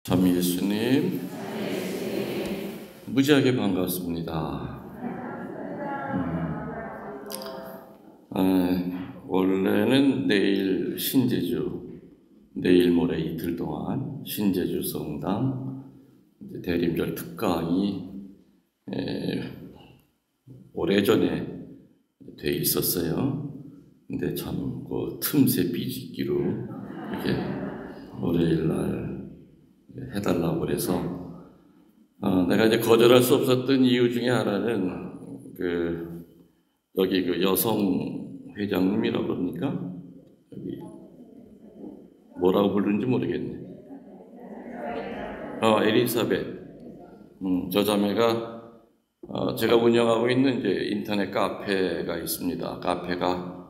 참 예수님, 무지하게 반갑습니다. 원래는 내일 신제주, 내일 모레 이틀 동안 신제주 성당 대림절 특강이 오래전에 돼 있었어요. 근데 참 그 틈새 삐짓기로 이렇게 월요일 날 해달라고 그래서 내가 이제 거절할 수 없었던 이유 중에 하나는 여기 여성 회장님이라고 그럽니까? 여기 뭐라고 부르는지 모르겠네. 에리사벳. 저 자매가 제가 운영하고 있는 이제 인터넷 카페가 있습니다. 카페가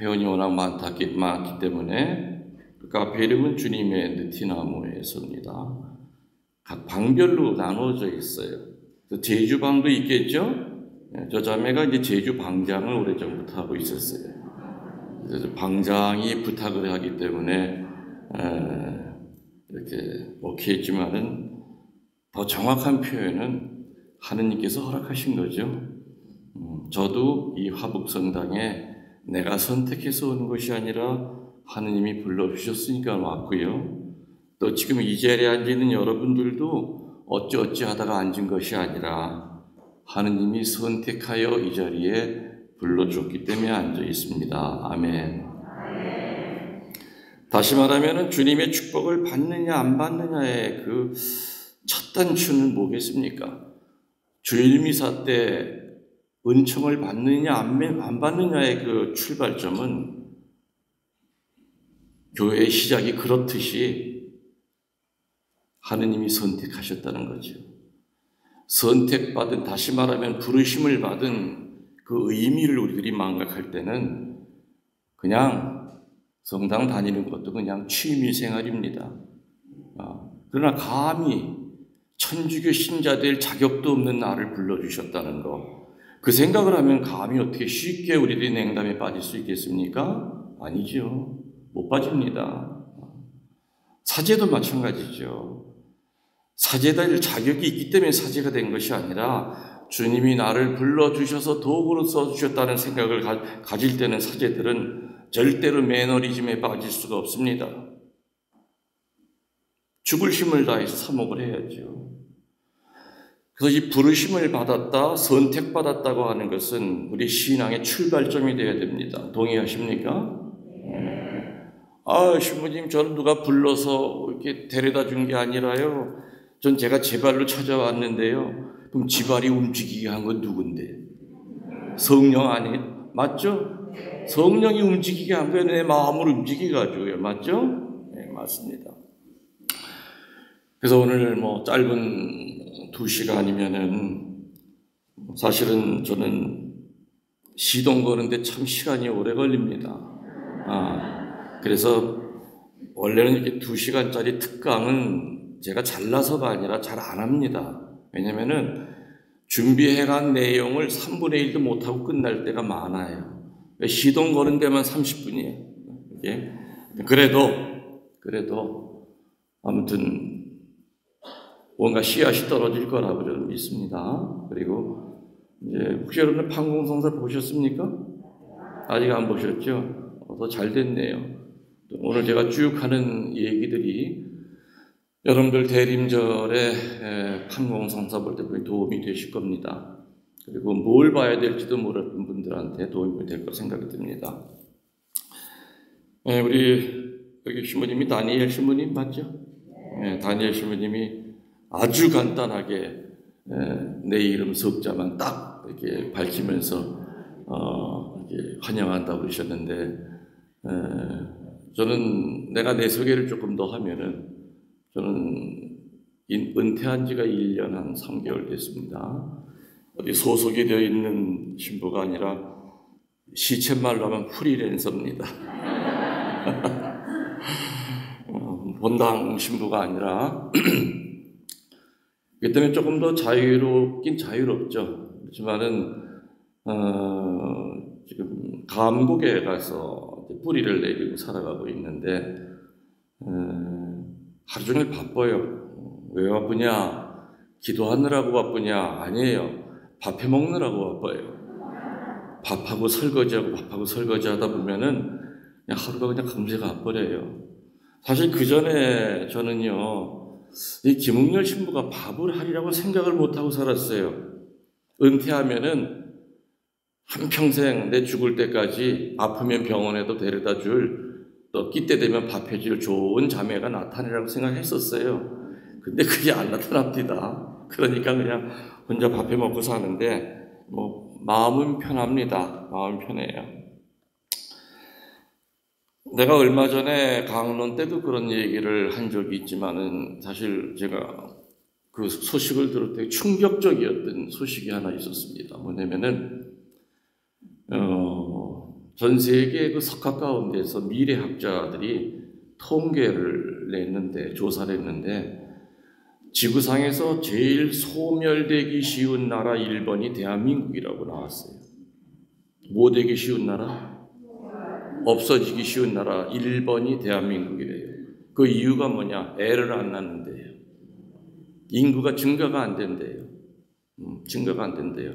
회원이 워낙 많기 때문에 그 카페 이름은 주님의 느티나무에서입니다. 각 방별로 나눠져 있어요. 제주방도 있겠죠? 저 자매가 이제 제주 방장을 오래전부터 하고 있었어요. 그래서 방장이 부탁을 하기 때문에 이렇게 했지만은 더 정확한 표현은 하느님께서 허락하신 거죠. 저도 이 화북성당에 내가 선택해서 온 것이 아니라 하느님이 불러주셨으니까 왔고요. 또 지금 이 자리에 앉아있는 여러분들도 어찌어찌 하다가 앉은 것이 아니라 하느님이 선택하여 이 자리에 불러주었기 때문에 앉아 있습니다. 아멘. 다시 말하면 주님의 축복을 받느냐 안 받느냐의 그 첫 단추는 뭐겠습니까? 주일미사 때 은총을 받느냐 안 받느냐의 그 출발점은 교회의 시작이 그렇듯이 하느님이 선택하셨다는 거죠. 선택받은, 다시 말하면 부르심을 받은 그 의미를 우리들이 망각할 때는 그냥 성당 다니는 것도 그냥 취미 생활입니다. 그러나 감히 천주교 신자 될 자격도 없는 나를 불러주셨다는 거, 그 생각을 하면 감히 어떻게 쉽게 우리들이 냉담에 빠질 수 있겠습니까? 아니죠. 못 빠집니다. 사제도 마찬가지죠. 사제가 될 자격이 있기 때문에 사제가 된 것이 아니라 주님이 나를 불러주셔서 도구로 써주셨다는 생각을 가질 때는 사제들은 절대로 매너리즘에 빠질 수가 없습니다. 죽을 힘을 다해서 사목을 해야죠. 그래서 이 부르심을 받았다, 선택받았다고 하는 것은 우리 신앙의 출발점이 되어야 됩니다. 동의하십니까? 신부님, 저는 누가 불러서 이렇게 데려다 준 게 아니라요. 전 제가 제 발로 찾아왔는데요. 그럼 지 발이 움직이게 한 건 누군데? 성령 아니에요? 맞죠? 성령이 움직이게 한 거예요. 내 마음을 움직이게 가지고요. 맞죠? 네, 맞습니다. 그래서 오늘 짧은 2시간이면은 사실은 저는 시동 거는데 참 시간이 오래 걸립니다. 그래서 원래는 이렇게 2시간짜리 특강은 제가 잘나서가 아니라 잘 안 합니다. 왜냐면은 준비해간 내용을 3분의 1도 못하고 끝날 때가 많아요. 시동 거는 데만 30분이에요. 그래도 아무튼 뭔가 씨앗이 떨어질 거라고 저는 믿습니다. 그리고 이제 혹시 여러분 판공성사 보셨습니까? 아직 안 보셨죠? 더 잘 됐네요. 오늘 제가 쭉 하는 얘기들이 여러분들 대림절에 판공성사 볼 때 도움이 되실 겁니다. 그리고 뭘 봐야 될지도 모르는 분들한테 도움이 될 거 생각이 듭니다. 우리 여기 신부님이 다니엘 신부님 맞죠? 다니엘 신부님이 아주 간단하게 내 이름 석자만 딱 이렇게 밝히면서 이렇게 환영한다고 그러셨는데, 저는 내가 내 소개를 조금 더 하면은 저는 은퇴한 지가 1년 한 3개월 됐습니다. 어디 소속이 되어 있는 신부가 아니라 시쳇말로 하면 프리랜서입니다. 본당 신부가 아니라 그 때문에 조금 더 자유롭긴 자유롭죠. 그렇지만은 지금 감국에 가서 뿌리를 내리고 살아가고 있는데 하루 종일 바빠요. 왜 바쁘냐? 기도하느라고 바쁘냐? 아니에요. 밥 해먹느라고 바빠요. 밥하고 설거지 하다 보면은 그냥 하루가 그냥 금세 가버려요. 사실 그 전에 저는요, 이 김웅열 신부가 밥을 하리라고 생각을 못하고 살았어요. 은퇴하면은 한평생 내 죽을 때까지 아프면 병원에도 데려다 줄, 또 끼때 되면 밥 해줄 좋은 자매가 나타내라고 생각했었어요. 근데 그게 안 나타납니다. 그러니까 그냥 혼자 밥 해 먹고 사는데, 마음은 편합니다. 마음은 편해요. 내가 얼마 전에 강론 때도 그런 얘기를 한 적이 있지만은 사실 제가 그 소식을 들을 때 충격적이었던 소식이 하나 있었습니다. 뭐냐면은 전 세계 그 석학 가운데서 미래학자들이 통계를 냈는데, 조사를 했는데, 지구상에서 제일 소멸되기 쉬운 나라 1번이 대한민국이라고 나왔어요. 뭐 되기 쉬운 나라? 없어지기 쉬운 나라 1번이 대한민국이래요. 그 이유가 뭐냐? 애를 안 낳는데요. 인구가 증가가 안 된대요. 증가가 안 된대요.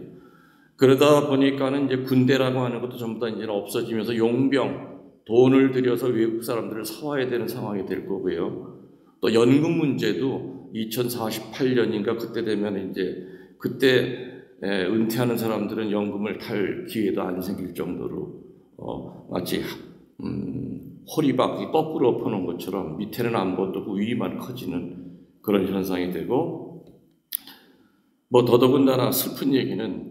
그러다 보니까는 이제 군대라고 하는 것도 전부 다 이제 없어지면서 용병, 돈을 들여서 외국 사람들을 사와야 되는 상황이 될 거고요. 또 연금 문제도 2048년인가 그때 되면 이제 그때 은퇴하는 사람들은 연금을 탈 기회도 안 생길 정도로 마치 호리박이 거꾸로 엎어놓은 것처럼 밑에는 안 보이고 위만 커지는 그런 현상이 되고, 더더군다나 슬픈 얘기는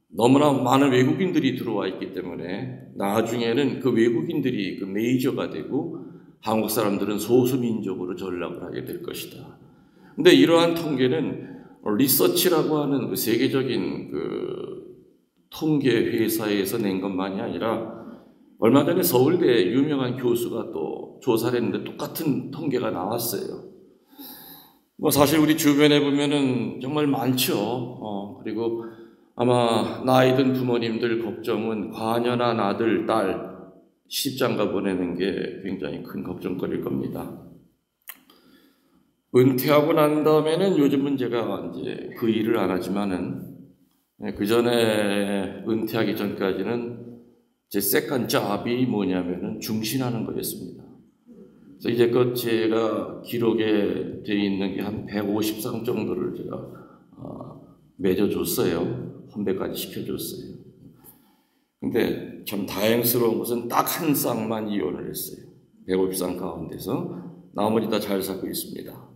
너무나 많은 외국인들이 들어와 있기 때문에 나중에는 그 외국인들이 그 메이저가 되고 한국 사람들은 소수민족으로 전락을 하게 될 것이다. 근데 이러한 통계는 리서치라고 하는 그 세계적인 그 통계 회사에서 낸 것만이 아니라 얼마 전에 서울대 유명한 교수가 또 조사를 했는데 똑같은 통계가 나왔어요. 사실 우리 주변에 보면은 정말 많죠. 그리고 아마 나이 든 부모님들 걱정은 과녀나 아들, 딸 시집장가 보내는 게 굉장히 큰 걱정거리일 겁니다. 은퇴하고 난 다음에는 요즘은 제가 이제 그 일을 안 하지만은 그 전에 은퇴하기 전까지는 제 세컨 잡이 뭐냐면은 중신하는 거였습니다. 그래서 이제껏 제가 기록에 돼 있는 게 한 150상 정도를 제가 맺어줬어요. 헌배까지 시켜줬어요. 근데 참 다행스러운 것은 딱 한 쌍만 이혼을 했어요. 150쌍 가운데서. 나머지 다 잘 살고 있습니다.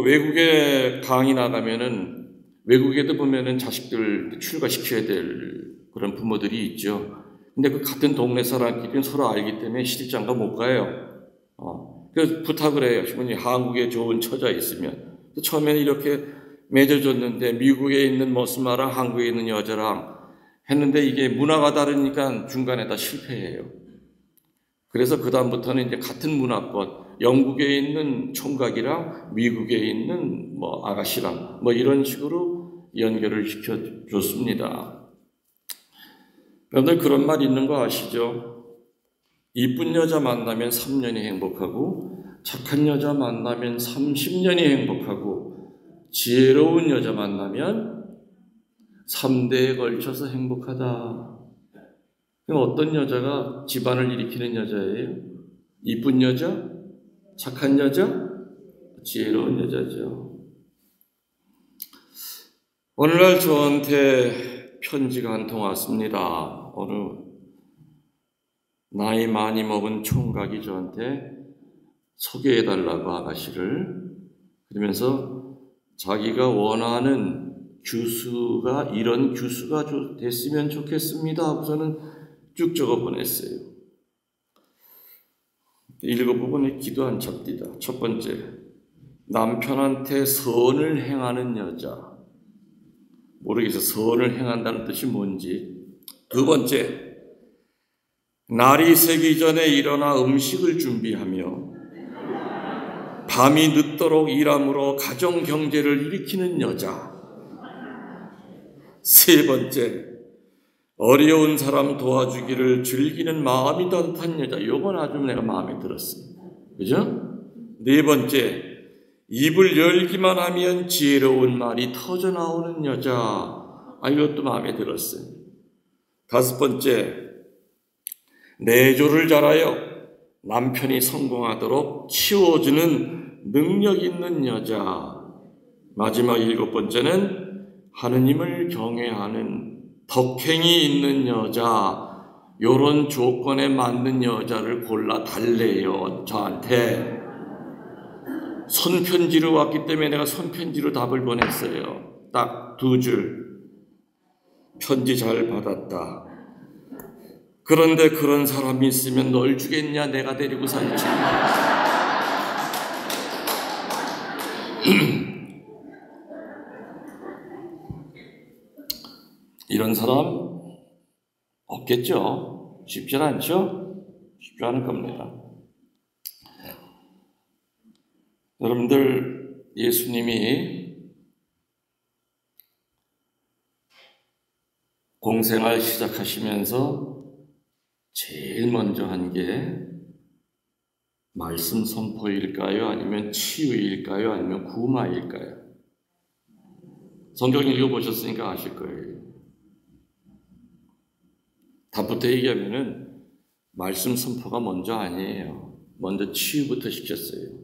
외국에 강의 나가면은, 외국에도 보면은 자식들 출가시켜야 될 그런 부모들이 있죠. 근데 그 같은 동네 사람끼리는 서로 알기 때문에 시집장가 못 가요. 그래서 부탁을 해요. 시부모님 한국에 좋은 처자 있으면. 처음에는 이렇게 맺어줬는데 미국에 있는 머스마랑 한국에 있는 여자랑 했는데 이게 문화가 다르니까 중간에 다 실패해요. 그래서 그 다음부터는 이제 같은 문화권, 영국에 있는 총각이랑 미국에 있는 아가씨랑 이런 식으로 연결을 시켜줬습니다. 여러분들 그런 말 있는 거 아시죠? 이쁜 여자 만나면 3년이 행복하고 착한 여자 만나면 30년이 행복하고 지혜로운 여자 만나면 3대에 걸쳐서 행복하다. 그럼 어떤 여자가 집안을 일으키는 여자예요? 이쁜 여자? 착한 여자? 지혜로운 여자죠. 오늘날 저한테 편지가 한 통 왔습니다. 어느 나이 많이 먹은 총각이 저한테 소개해달라고 아가씨를. 그러면서 자기가 원하는 교수가 이런 교수가 됐으면 좋겠습니다 하고서는 쭉 적어 보냈어요. 읽어보고 기도 안 찹디다. 첫 번째, 남편한테 선을 행하는 여자. 모르겠어요. 선을 행한다는 뜻이 뭔지. 두 번째, 날이 새기 전에 일어나 음식을 준비하며 밤이 늦도록 일함으로 가정 경제를 일으키는 여자. 세 번째, 어려운 사람 도와주기를 즐기는 마음이 따뜻한 여자. 요건 아주 내가 마음에 들었어요. 그죠? 네 번째, 입을 열기만 하면 지혜로운 말이 터져 나오는 여자. 이것도 마음에 들었어요. 다섯 번째, 내조를 잘하여 남편이 성공하도록 키워주는 능력 있는 여자. 마지막 일곱 번째는 하느님을 경외하는 덕행이 있는 여자. 요런 조건에 맞는 여자를 골라 달래요, 저한테. 손편지로 왔기 때문에 내가 손편지로 답을 보냈어요. 딱 2줄. 편지 잘 받았다. 그런데 그런 사람이 있으면 널 주겠냐? 내가 데리고 살지. 이런 사람 없겠죠? 쉽지 않죠? 쉽지 않을 겁니다. 여러분들, 예수님이 공생활 시작하시면서 제일 먼저 한 게 말씀 선포일까요? 아니면 치유일까요? 아니면 구마일까요? 성경 읽어보셨으니까 아실 거예요. 답부터 얘기하면은 말씀 선포가 먼저 아니에요. 먼저 치유부터 시켰어요.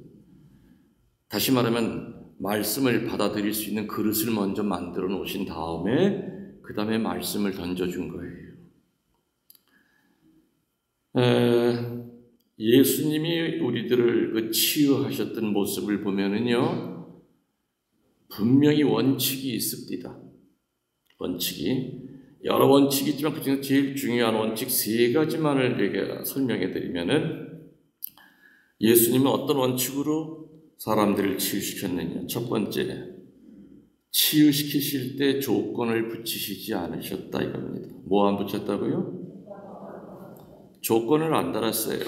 다시 말하면 말씀을 받아들일 수 있는 그릇을 먼저 만들어 놓으신 다음에 그 다음에 말씀을 던져준 거예요. 예수님이 우리들을 그 치유하셨던 모습을 보면은요, 분명히 원칙이 있습니다. 원칙이. 여러 원칙이 있지만 그 중에서 제일 중요한 원칙 3가지만을 제가 설명해 드리면은 예수님은 어떤 원칙으로 사람들을 치유시켰느냐. 첫 번째, 치유시키실 때 조건을 붙이시지 않으셨다 이겁니다. 뭐 안 붙였다고요? 조건을 안 달았어요.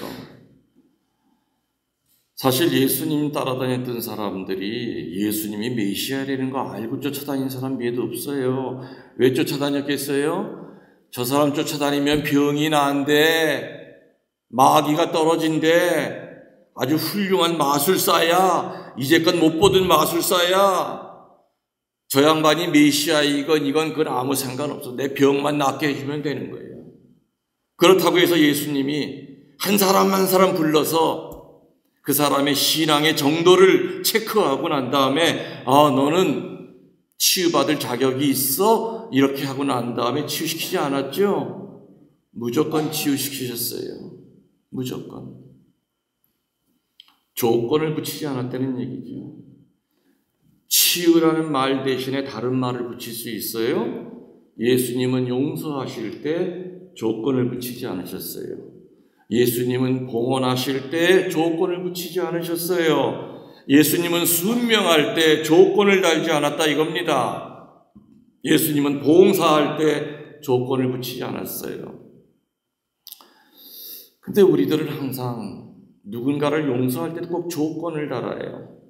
사실 예수님 따라다녔던 사람들이 예수님이 메시아라는 거 알고 쫓아다닌 사람 몇도 없어요. 왜 쫓아다녔겠어요? 저 사람 쫓아다니면 병이 나는데, 마귀가 떨어진대, 아주 훌륭한 마술사야, 이제껏 못 보던 마술사야, 저 양반이 메시아 이건 그건 아무 상관없어. 내 병만 낫게 해주면 되는 거예요. 그렇다고 해서 예수님이 한 사람 한 사람 불러서 그 사람의 신앙의 정도를 체크하고 난 다음에 너는 치유받을 자격이 있어? 이렇게 하고 난 다음에 치유시키지 않았죠? 무조건 치유시키셨어요. 무조건. 조건을 붙이지 않았다는 얘기죠. 치유라는 말 대신에 다른 말을 붙일 수 있어요? 예수님은 용서하실 때 조건을 붙이지 않으셨어요. 예수님은 봉헌하실 때 조건을 붙이지 않으셨어요. 예수님은 순명할 때 조건을 달지 않았다 이겁니다. 예수님은 봉사할 때 조건을 붙이지 않았어요. 근데 우리들은 항상 누군가를 용서할 때도 꼭 조건을 달아요.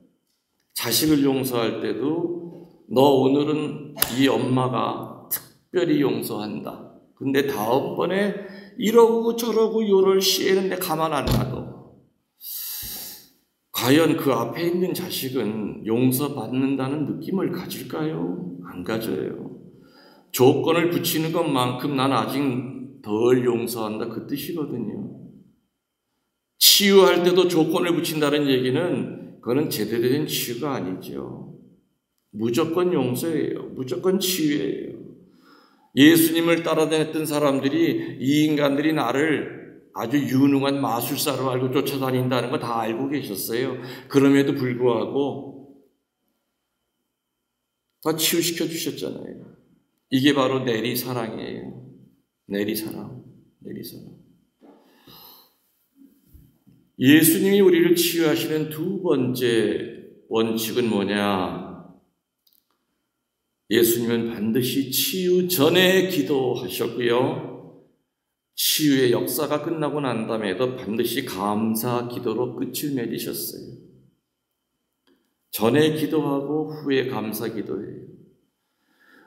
자식을 용서할 때도 너 오늘은 이 엄마가 특별히 용서한다. 근데 다음번에 이러고 저러고 요럴 시에는 내 가만 안 놔둬. 과연 그 앞에 있는 자식은 용서받는다는 느낌을 가질까요? 안 가져요. 조건을 붙이는 것만큼 난 아직 덜 용서한다 그 뜻이거든요. 치유할 때도 조건을 붙인다는 얘기는 그거는 제대로 된 치유가 아니죠. 무조건 용서예요. 무조건 치유예요. 예수님을 따라다녔던 사람들이 이 인간들이 나를 아주 유능한 마술사로 알고 쫓아다닌다는 거 다 알고 계셨어요. 그럼에도 불구하고 다 치유시켜 주셨잖아요. 이게 바로 내리사랑이에요. 내리사랑. 예수님이 우리를 치유하시는 두 번째 원칙은 뭐냐? 예수님은 반드시 치유 전에 기도하셨고요. 치유의 역사가 끝나고 난 다음에도 반드시 감사 기도로 끝을 맺으셨어요. 전에 기도하고 후에 감사 기도해요.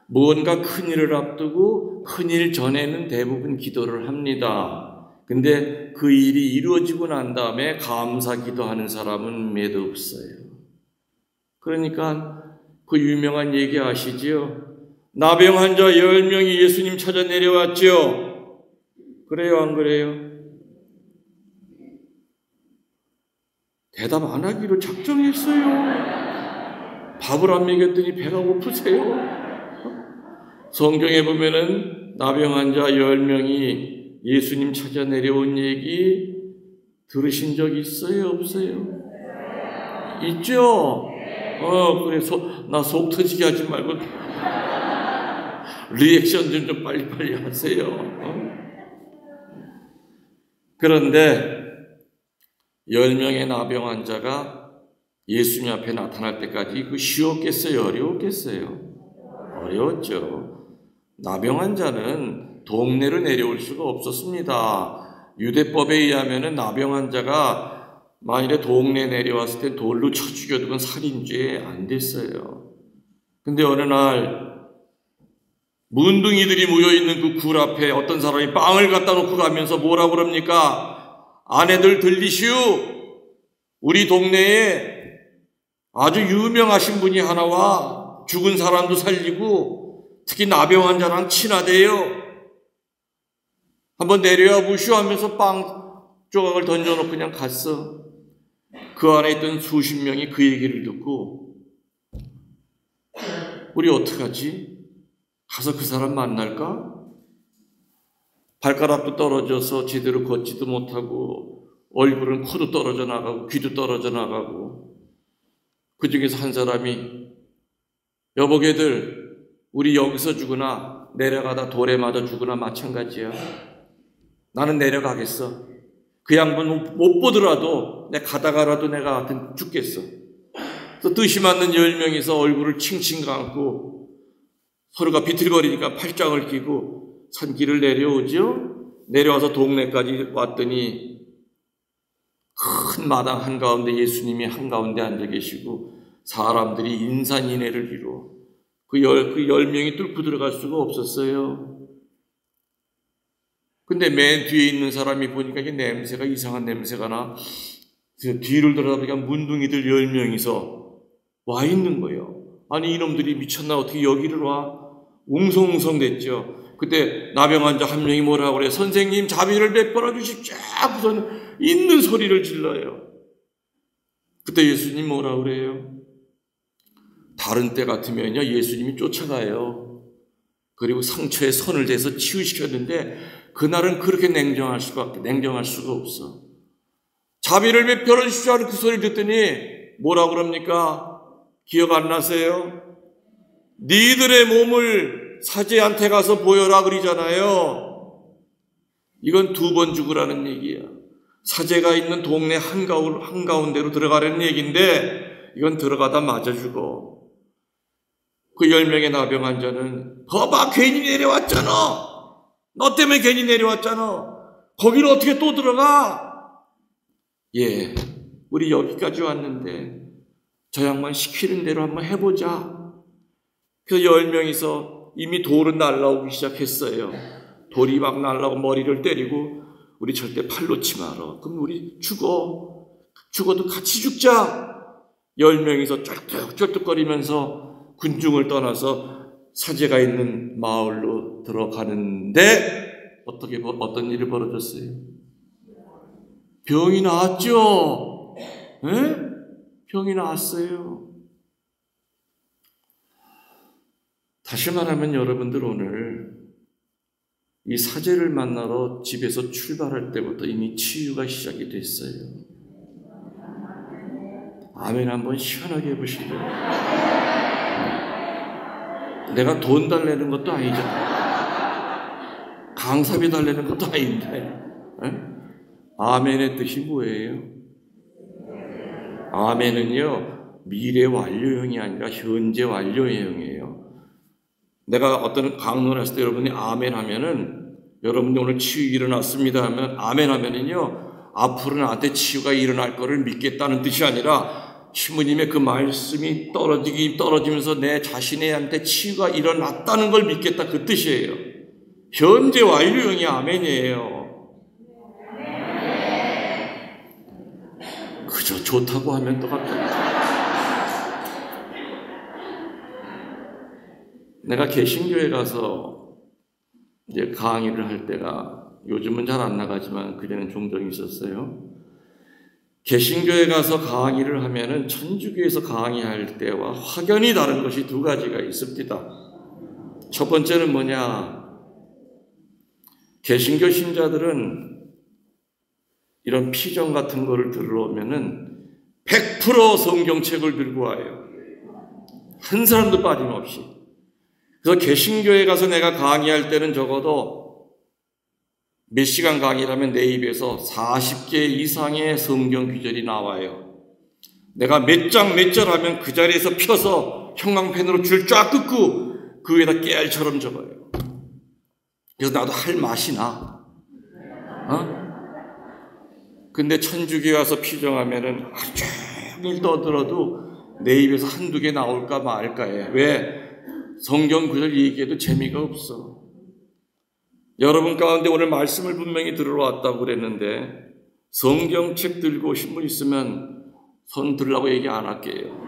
무언가 큰일을 앞두고 큰일 전에는 대부분 기도를 합니다. 근데 그 일이 이루어지고 난 다음에 감사 기도하는 사람은 매도 없어요. 그러니까 그 유명한 얘기 아시지요? 나병 환자 10명이 예수님 찾아 내려왔죠. 그래요, 안 그래요? 대답 안 하기로 작정했어요. 밥을 안 먹였더니 배가 고프세요? 성경에 보면은 나병 환자 10명이 예수님 찾아 내려온 얘기 들으신 적 있어요, 없어요? 있죠? 그래서 나 속 터지게 하지 말고 리액션 좀 빨리빨리 하세요. 그런데 10명의 나병 환자가 예수님 앞에 나타날 때까지 그 쉬웠겠어요? 어려웠겠어요? 어려웠죠. 나병 환자는 동네로 내려올 수가 없었습니다. 유대법에 의하면 나병 환자가 만일에 동네에 내려왔을 때 돌로 쳐 죽여도 그건 살인죄 안 됐어요. 근데 어느 날 문둥이들이 모여있는 그 굴 앞에 어떤 사람이 빵을 갖다 놓고 가면서 뭐라고 그럽니까? 아내들 들리시오? 우리 동네에 아주 유명하신 분이 하나 와 죽은 사람도 살리고 특히 나병 환자랑 친하대요. 한번 내려와 보시오 하면서 빵 조각을 던져놓고 그냥 갔어. 그 안에 있던 수십 명이 그 얘기를 듣고 우리 어떡하지? 가서 그 사람 만날까? 발가락도 떨어져서 제대로 걷지도 못하고 얼굴은 코도 떨어져 나가고 귀도 떨어져 나가고 그 중에서 한 사람이 여보게들 우리 여기서 죽으나 내려가다 돌에 맞아 죽으나 마찬가지야. 나는 내려가겠어. 그 양반 못 보더라도 내가 가다가라도 내가 하여튼 죽겠어. 그래서 뜻이 맞는 10명이서 얼굴을 칭칭 감고 서로가 비틀거리니까 팔짱을 끼고 산길을 내려오죠. 내려와서 동네까지 왔더니 큰 마당 한가운데 예수님이 한가운데 앉아 계시고 사람들이 인산인해를 이루어 그 10명이 뚫고 들어갈 수가 없었어요. 근데 맨 뒤에 있는 사람이 보니까 이게 냄새가 이상한 냄새가 나. 그래서 뒤를 돌아보니까 문둥이들 10명이서 와 있는 거예요. 아니 이놈들이 미쳤나 어떻게 여기를 와? 웅성웅성 됐죠. 그때 나병 환자 한 명이 뭐라고 그래? 선생님 자비를 베풀어 주십시오. 우선 있는 소리를 질러요. 그때 예수님 뭐라고 그래요? 다른 때 같으면요 예수님이 쫓아가요. 그리고 상처에 손을 대서 치유시켰는데 그날은 그렇게 냉정할 수가 없어. 자비를 베풀어 주십시오 하는 그 소리를 듣더니 뭐라고 그럽니까? 기억 안 나세요? 니들의 몸을 사제한테 가서 보여라 그러잖아요. 이건 2번 죽으라는 얘기야. 사제가 있는 동네 한가운데로 들어가라는 얘기인데 이건 들어가다 맞아 죽어. 그 10명의 나병 환자는 거봐 괜히 내려왔잖아. 너 때문에 괜히 내려왔잖아. 거기를 어떻게 또 들어가? 예, 우리 여기까지 왔는데 저 양반 시키는 대로 한번 해보자. 그래서 10명이서 이미 돌은 날라오기 시작했어요. 돌이 막 날라오고 머리를 때리고 우리 절대 팔 놓지 마라. 그럼 우리 죽어도 같이 죽자. 10명이서 쩔뚝쩔뚝거리면서 군중을 떠나서 사제가 있는 마을로 들어가는데 어떤 일이 벌어졌어요? 병이 나왔죠? 에? 병이 나왔어요. 다시 말하면 여러분들 오늘 이 사제를 만나러 집에서 출발할 때부터 이미 치유가 시작이 됐어요. 아멘 한번 시원하게 해보시고요. 내가 돈 달래는 것도 아니잖아. 강사비 달래는 것도 아닌데. 에? 아멘의 뜻이 뭐예요? 아멘은요 미래 완료형이 아니라 현재 완료형이에요. 내가 어떤 강론을 했을 때 여러분이 아멘 하면은 여러분이 오늘 치유 일어났습니다 하면 아멘 하면은요 앞으로 나한테 치유가 일어날 거를 믿겠다는 뜻이 아니라 신부님의 그 말씀이 떨어지면서 내 자신한테 치유가 일어났다는 걸 믿겠다 그 뜻이에요. 현재 완료형이 아멘이에요. 그저 좋다고 하면 또 갑자기. 내가 개신교에 가서 이제 강의를 할 때가 요즘은 잘 안 나가지만 그전에는 종종 있었어요. 개신교에 가서 강의를 하면은 천주교에서 강의할 때와 확연히 다른 것이 두 가지가 있습니다. 첫 번째는 뭐냐? 개신교 신자들은 이런 피정 같은 거를 들어오면은 100% 성경책을 들고 와요. 한 사람도 빠짐없이. 그래서 개신교에 가서 내가 강의할 때는 적어도 몇 시간 강의를 하면 내 입에서 40개 이상의 성경 구절이 나와요. 내가 몇 장 몇 절 하면 그 자리에서 펴서 형광펜으로 줄 쫙 긋고 그 위에다 깨알처럼 적어요. 그래서 나도 할 맛이 나. 근데 천주교에 와서 피정하면은 하루 종일 떠들어도 내 입에서 한두 개 나올까 말까해. 왜? 성경 구절 얘기해도 재미가 없어. 여러분 가운데 오늘 말씀을 분명히 들으러 왔다고 그랬는데 성경책 들고 오신 분 있으면 손 들라고 얘기 안 할게요.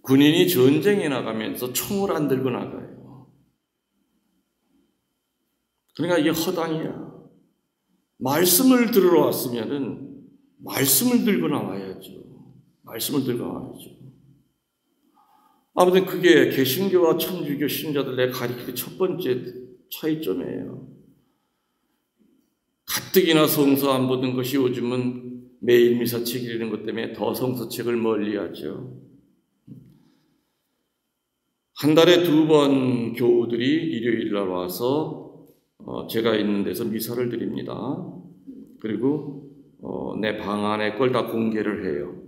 군인이 전쟁에 나가면서 총을 안 들고 나가요. 그러니까 이게 허당이야. 말씀을 들으러 왔으면은 말씀을 들고 나와야죠. 말씀을 들고 나와야죠. 아무튼 그게 개신교와 천주교 신자들의 가리키는 첫 번째 차이점이에요. 가뜩이나 성서 안 보던 것이 요즘은 매일 미사책이라는 것 때문에 더 성서책을 멀리하죠. 한 달에 2번 교우들이 일요일 날 와서 제가 있는 데서 미사를 드립니다. 그리고 내 방 안에 걸 다 공개를 해요.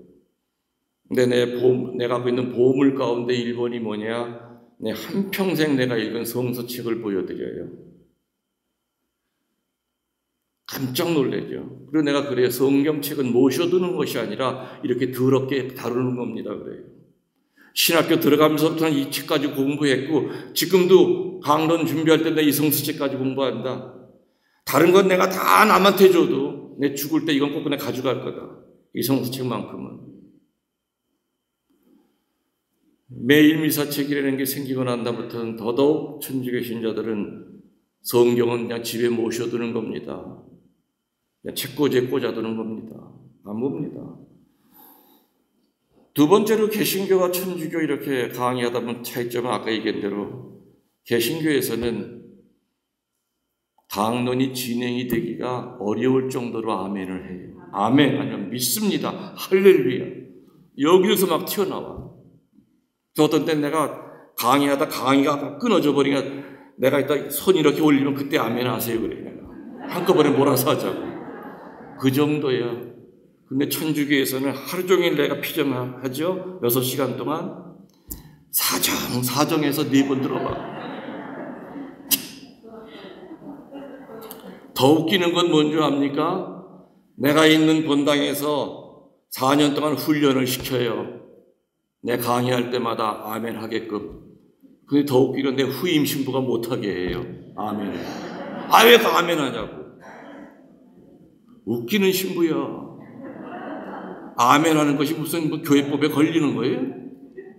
근데 내가 갖고 있는 보물 가운데 1번이 뭐냐? 내 한평생 내가 읽은 성서책을 보여드려요. 깜짝 놀라죠. 그리고 내가 그래요. 성경책은 모셔두는 것이 아니라 이렇게 더럽게 다루는 겁니다. 그래요. 신학교 들어가면서부터는 이 책 가지고 공부했고 지금도 강론 준비할 때 이 성서책 가지고 공부한다. 다른 건 내가 다 남한테 줘도 내 죽을 때 이건 꼭 내가 가져갈 거다. 이 성서책만큼은. 매일 미사책이라는 게 생기고 난 다음부터는 더더욱 천주교 신자들은 성경은 그냥 집에 모셔두는 겁니다. 그냥 책꽂이에 꽂아두는 겁니다. 안 봅니다. 두 번째로 개신교와 천주교 이렇게 강의하다 보면 차이점은 아까 얘기한 대로 개신교에서는 강론이 진행이 되기가 어려울 정도로 아멘을 해요. 아멘 아니면 믿습니다. 할렐루야. 여기서 막 튀어나와. 어떤 때 내가 강의하다 강의가 끊어져 버리니까 내가 이따 손 이렇게 올리면 그때 아멘 하세요 그래. 내가 한꺼번에 몰아서 하자고. 그 정도야. 근데 천주교에서는 하루 종일 내가 피정하죠. 6시간 동안 사정에서 4번 들어봐. 더 웃기는 건 뭔지 압니까? 내가 있는 본당에서 4년 동안 훈련을 시켜요. 내 강의할 때마다 아멘 하게끔. 근데 더 웃기는 내 후임 신부가 못하게 해요. 아멘. 왜 아멘 하냐고. 웃기는 신부야. 아멘 하는 것이 무슨 교회법에 걸리는 거예요?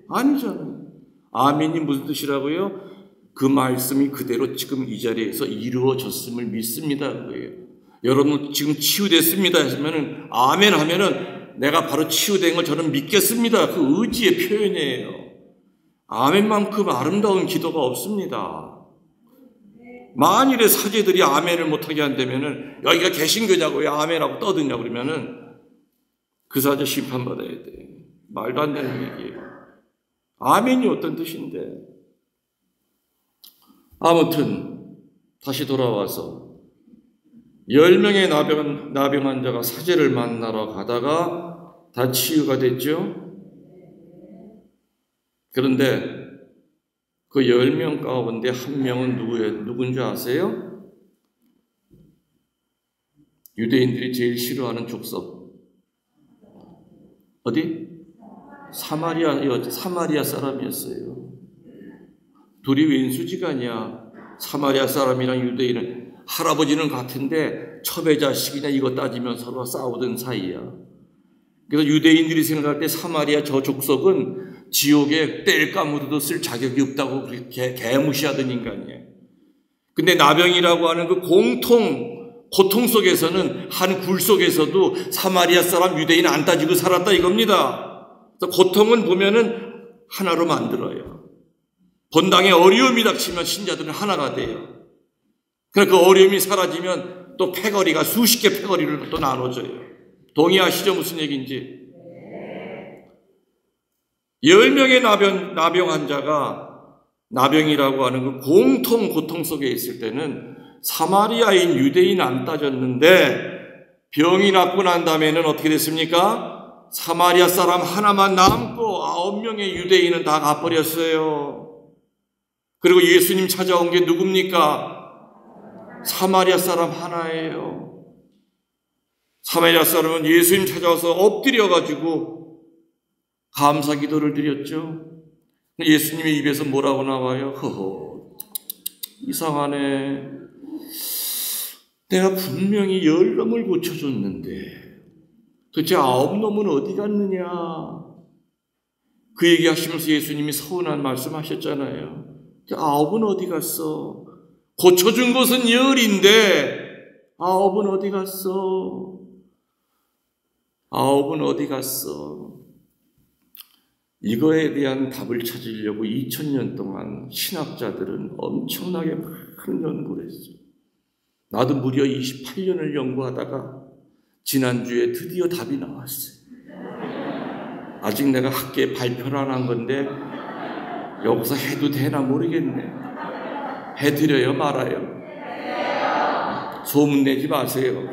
아니잖아요. 아멘이 무슨 뜻이라고요? 그 말씀이 그대로 지금 이 자리에서 이루어졌음을 믿습니다. 그거예요. 여러분 지금 치유됐습니다 했으면은 아멘 하면은 내가 바로 치유된 걸 저는 믿겠습니다. 그 의지의 표현이에요. 아멘만큼 아름다운 기도가 없습니다. 만일에 사제들이 아멘을 못하게 한다면은 여기가 개신교냐고 왜 아멘하고 떠드냐 그러면은 그 사제 심판받아야 돼. 말도 안 되는 얘기예요. 아멘이 어떤 뜻인데. 아무튼 다시 돌아와서 10명의 나병 환자가 사제를 만나러 가다가 다 치유가 됐죠. 그런데 그 10명 가운데 한 명은 누군지 아세요? 유대인들이 제일 싫어하는 족속. 어디? 사마리아 사람이었어요. 둘이 웬수지간이야. 사마리아 사람이랑 유대인은 할아버지는 같은데 첩의 자식이냐 이거 따지면 서로 싸우던 사이야. 그래서 유대인들이 생각할 때 사마리아 저 족속은 지옥에 뗄 까무르도 쓸 자격이 없다고 그렇게 개무시하던 인간이에요. 근데 나병이라고 하는 그 고통 속에서는 한 굴 속에서도 사마리아 사람 유대인 안 따지고 살았다 이겁니다. 고통은 보면은 하나로 만들어요. 본당에 어려움이 닥치면 신자들은 하나가 돼요. 그러나 그 어려움이 사라지면 또 패거리가 수십 개 패거리를 또 나눠져요. 동의하시죠? 무슨 얘기인지. 10명의 나병 환자가 나병이라고 하는 그 고통 속에 있을 때는 사마리아인 유대인 안 따졌는데 병이 낫고 난 다음에는 어떻게 됐습니까? 사마리아 사람 하나만 남고 9명의 유대인은 다 가버렸어요. 그리고 예수님 찾아온 게 누굽니까? 사마리아 사람 하나예요. 사마리아 사람은 예수님 찾아와서 엎드려가지고 감사 기도를 드렸죠. 예수님의 입에서 뭐라고 나와요? 허허, 이상하네. 내가 분명히 10놈을 고쳐줬는데 도대체 9놈은 어디 갔느냐? 그 얘기하시면서 예수님이 서운한 말씀하셨잖아요. 9은 어디 갔어? 고쳐준 것은 10인데 9은 어디 갔어? 9은 어디 갔어? 이거에 대한 답을 찾으려고 2000년 동안 신학자들은 엄청나게 많은 연구를 했어요. 나도 무려 28년을 연구하다가 지난주에 드디어 답이 나왔어요. 아직 내가 학계에 발표를 안 한 건데 여기서 해도 되나 모르겠네. 해드려요 말아요? 소문내지 마세요.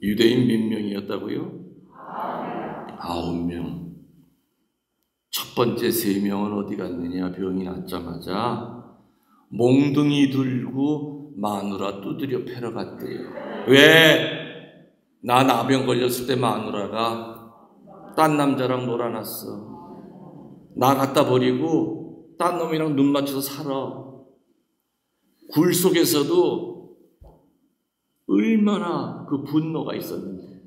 유대인 몇 명이었다고요? 9명. 첫 번째 3명은 어디 갔느냐? 병이 낫자마자 몽둥이 들고 마누라 두드려 패러 갔대요. 왜? 나 나병 걸렸을 때 마누라가 딴 남자랑 놀아놨어. 나 갖다 버리고 딴 놈이랑 눈 맞춰서 살아. 굴 속에서도 얼마나 그 분노가 있었는데.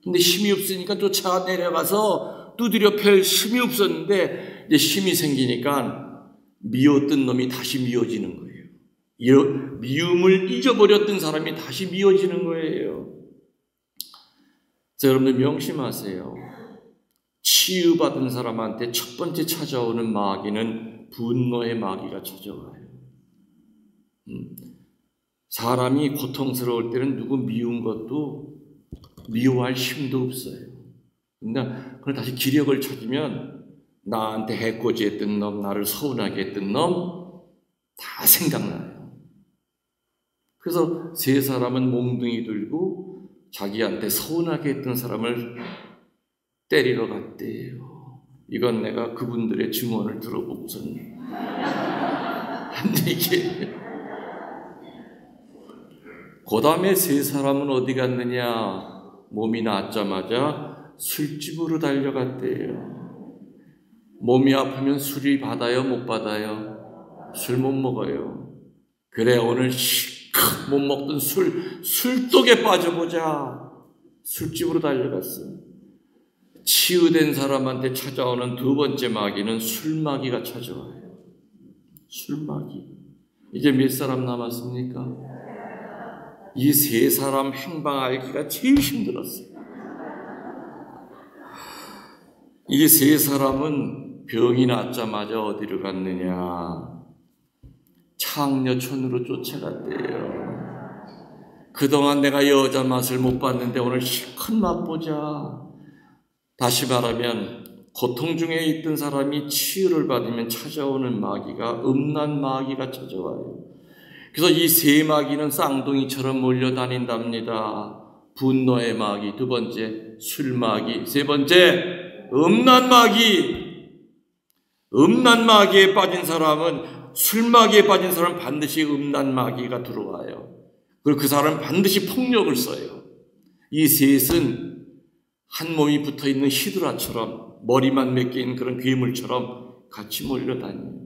근데 힘이 없으니까 쫓아 내려가서 두드려 팰 힘이 없었는데 이제 힘이 생기니까 미웠던 놈이 다시 미워지는 거예요. 미움을 잊어버렸던 사람이 다시 미워지는 거예요. 자, 여러분들 명심하세요. 치유받은 사람한테 첫 번째 찾아오는 마귀는 분노의 마귀가 찾아와요. 사람이 고통스러울 때는 누구 미운 것도 미워할 힘도 없어요. 그러나 다시 기력을 찾으면 나한테 해코지했던 놈, 나를 서운하게 했던 놈 다 생각나요. 그래서 세 사람은 몽둥이 들고 자기한테 서운하게 했던 사람을 때리러 갔대요. 이건 내가 그분들의 증언을 들어보고서는 한 얘기예요. 그 다음에 세 사람은 어디 갔느냐? 몸이 낫자마자 술집으로 달려갔대요. 몸이 아프면 술이 받아요? 못 받아요? 술 못 먹어요. 그래, 오늘 실컷 못 먹던 술독에 빠져보자. 술집으로 달려갔어. 치유된 사람한테 찾아오는 두 번째 마귀는 술마귀가 찾아와요. 술마귀. 이제 몇 사람 남았습니까? 이 세 사람 행방 알기가 제일 힘들었어요. 이 세 사람은 병이 낫자마자 어디로 갔느냐? 창녀촌으로 쫓아갔대요. 그동안 내가 여자 맛을 못 봤는데 오늘 실컷 맛보자. 다시 말하면 고통 중에 있던 사람이 치유를 받으면 찾아오는 마귀가 음란 마귀가 찾아와요. 그래서 이 세 마귀는 쌍둥이처럼 몰려다닌답니다. 분노의 마귀, 두 번째 술 마귀, 세 번째 음란 마귀. 음란 마귀에 빠진 사람은, 술 마귀에 빠진 사람은 반드시 음란 마귀가 들어와요. 그리고 그 사람은 반드시 폭력을 써요. 이 셋은 한 몸이 붙어있는 히드라처럼, 머리만 몇 개인 그런 괴물처럼 같이 몰려다녀요.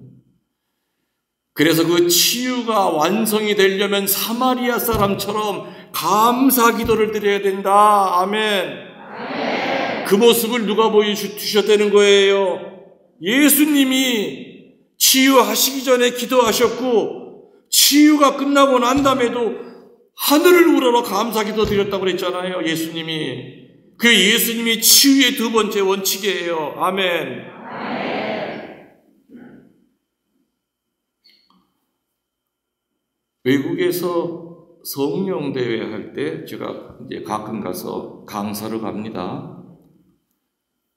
그래서 그 치유가 완성이 되려면 사마리아 사람처럼 감사 기도를 드려야 된다. 아멘. 그 모습을 누가 보여주셔야 되는 거예요? 예수님이 치유하시기 전에 기도하셨고 치유가 끝나고 난 다음에도 하늘을 우러러 감사 기도 드렸다고 그랬잖아요. 예수님이. 그 예수님이 치유의 두 번째 원칙이에요. 아멘. 외국에서 성령 대회 할 때 제가 이제 가끔 가서 강사를 갑니다.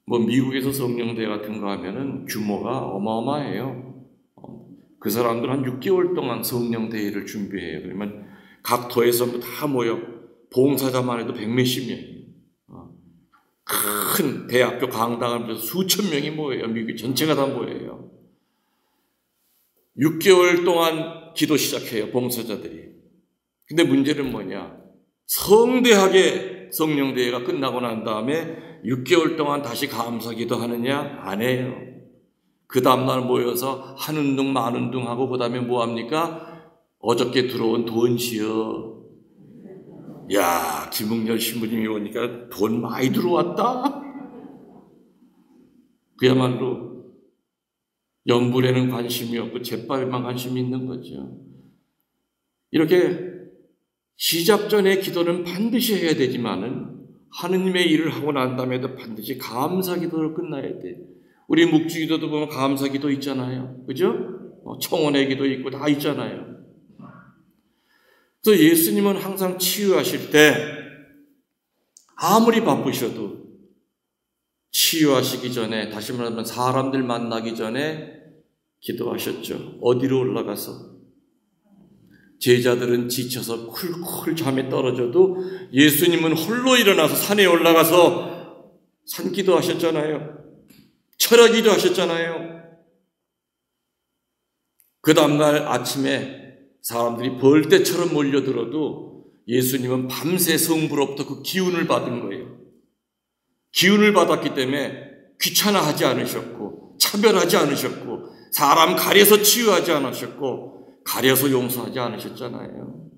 뭐 미국에서 성령 대회 같은 거 하면은 규모가 어마어마해요. 그 사람들은 한 6개월 동안 성령 대회를 준비해요. 그러면 각 도에서 다 모여 봉사자만 해도 100몇십 명이에요. 큰 대학교 강당을 수천 명이 모여요. 미국 전체가 다 모여요. 6개월 동안 기도 시작해요. 봉사자들이. 근데 문제는 뭐냐? 성대하게 성령대회가 끝나고 난 다음에 6개월 동안 다시 감사기도 하느냐? 안 해요. 그 다음날 모여서 한 운동 만 운동하고 그 다음에 뭐합니까? 어저께 들어온 돈시여. 야, 김웅열 신부님이 오니까 돈 많이 들어왔다. 그야말로 연불에는 관심이 없고 재빨에만 관심이 있는 거죠. 이렇게 시작 전에 기도는 반드시 해야 되지만은 하느님의 일을 하고 난 다음에도 반드시 감사 기도를 끝나야 돼. 우리 묵주 기도도 보면 감사 기도 있잖아요. 그죠? 청원의 기도 있고 다 있잖아요. 그래서 예수님은 항상 치유하실 때 아무리 바쁘셔도 치유하시기 전에, 다시 말하면 사람들 만나기 전에 기도하셨죠. 어디로 올라가서? 제자들은 지쳐서 쿨쿨 잠에 떨어져도 예수님은 홀로 일어나서 산에 올라가서 산기도 하셨잖아요. 철야기도 하셨잖아요. 그 다음날 아침에 사람들이 벌떼처럼 몰려들어도 예수님은 밤새 성부로부터 그 기운을 받은 거예요. 기운을 받았기 때문에 귀찮아하지 않으셨고 차별하지 않으셨고 사람 가려서 치유하지 않으셨고 가려서 용서하지 않으셨잖아요.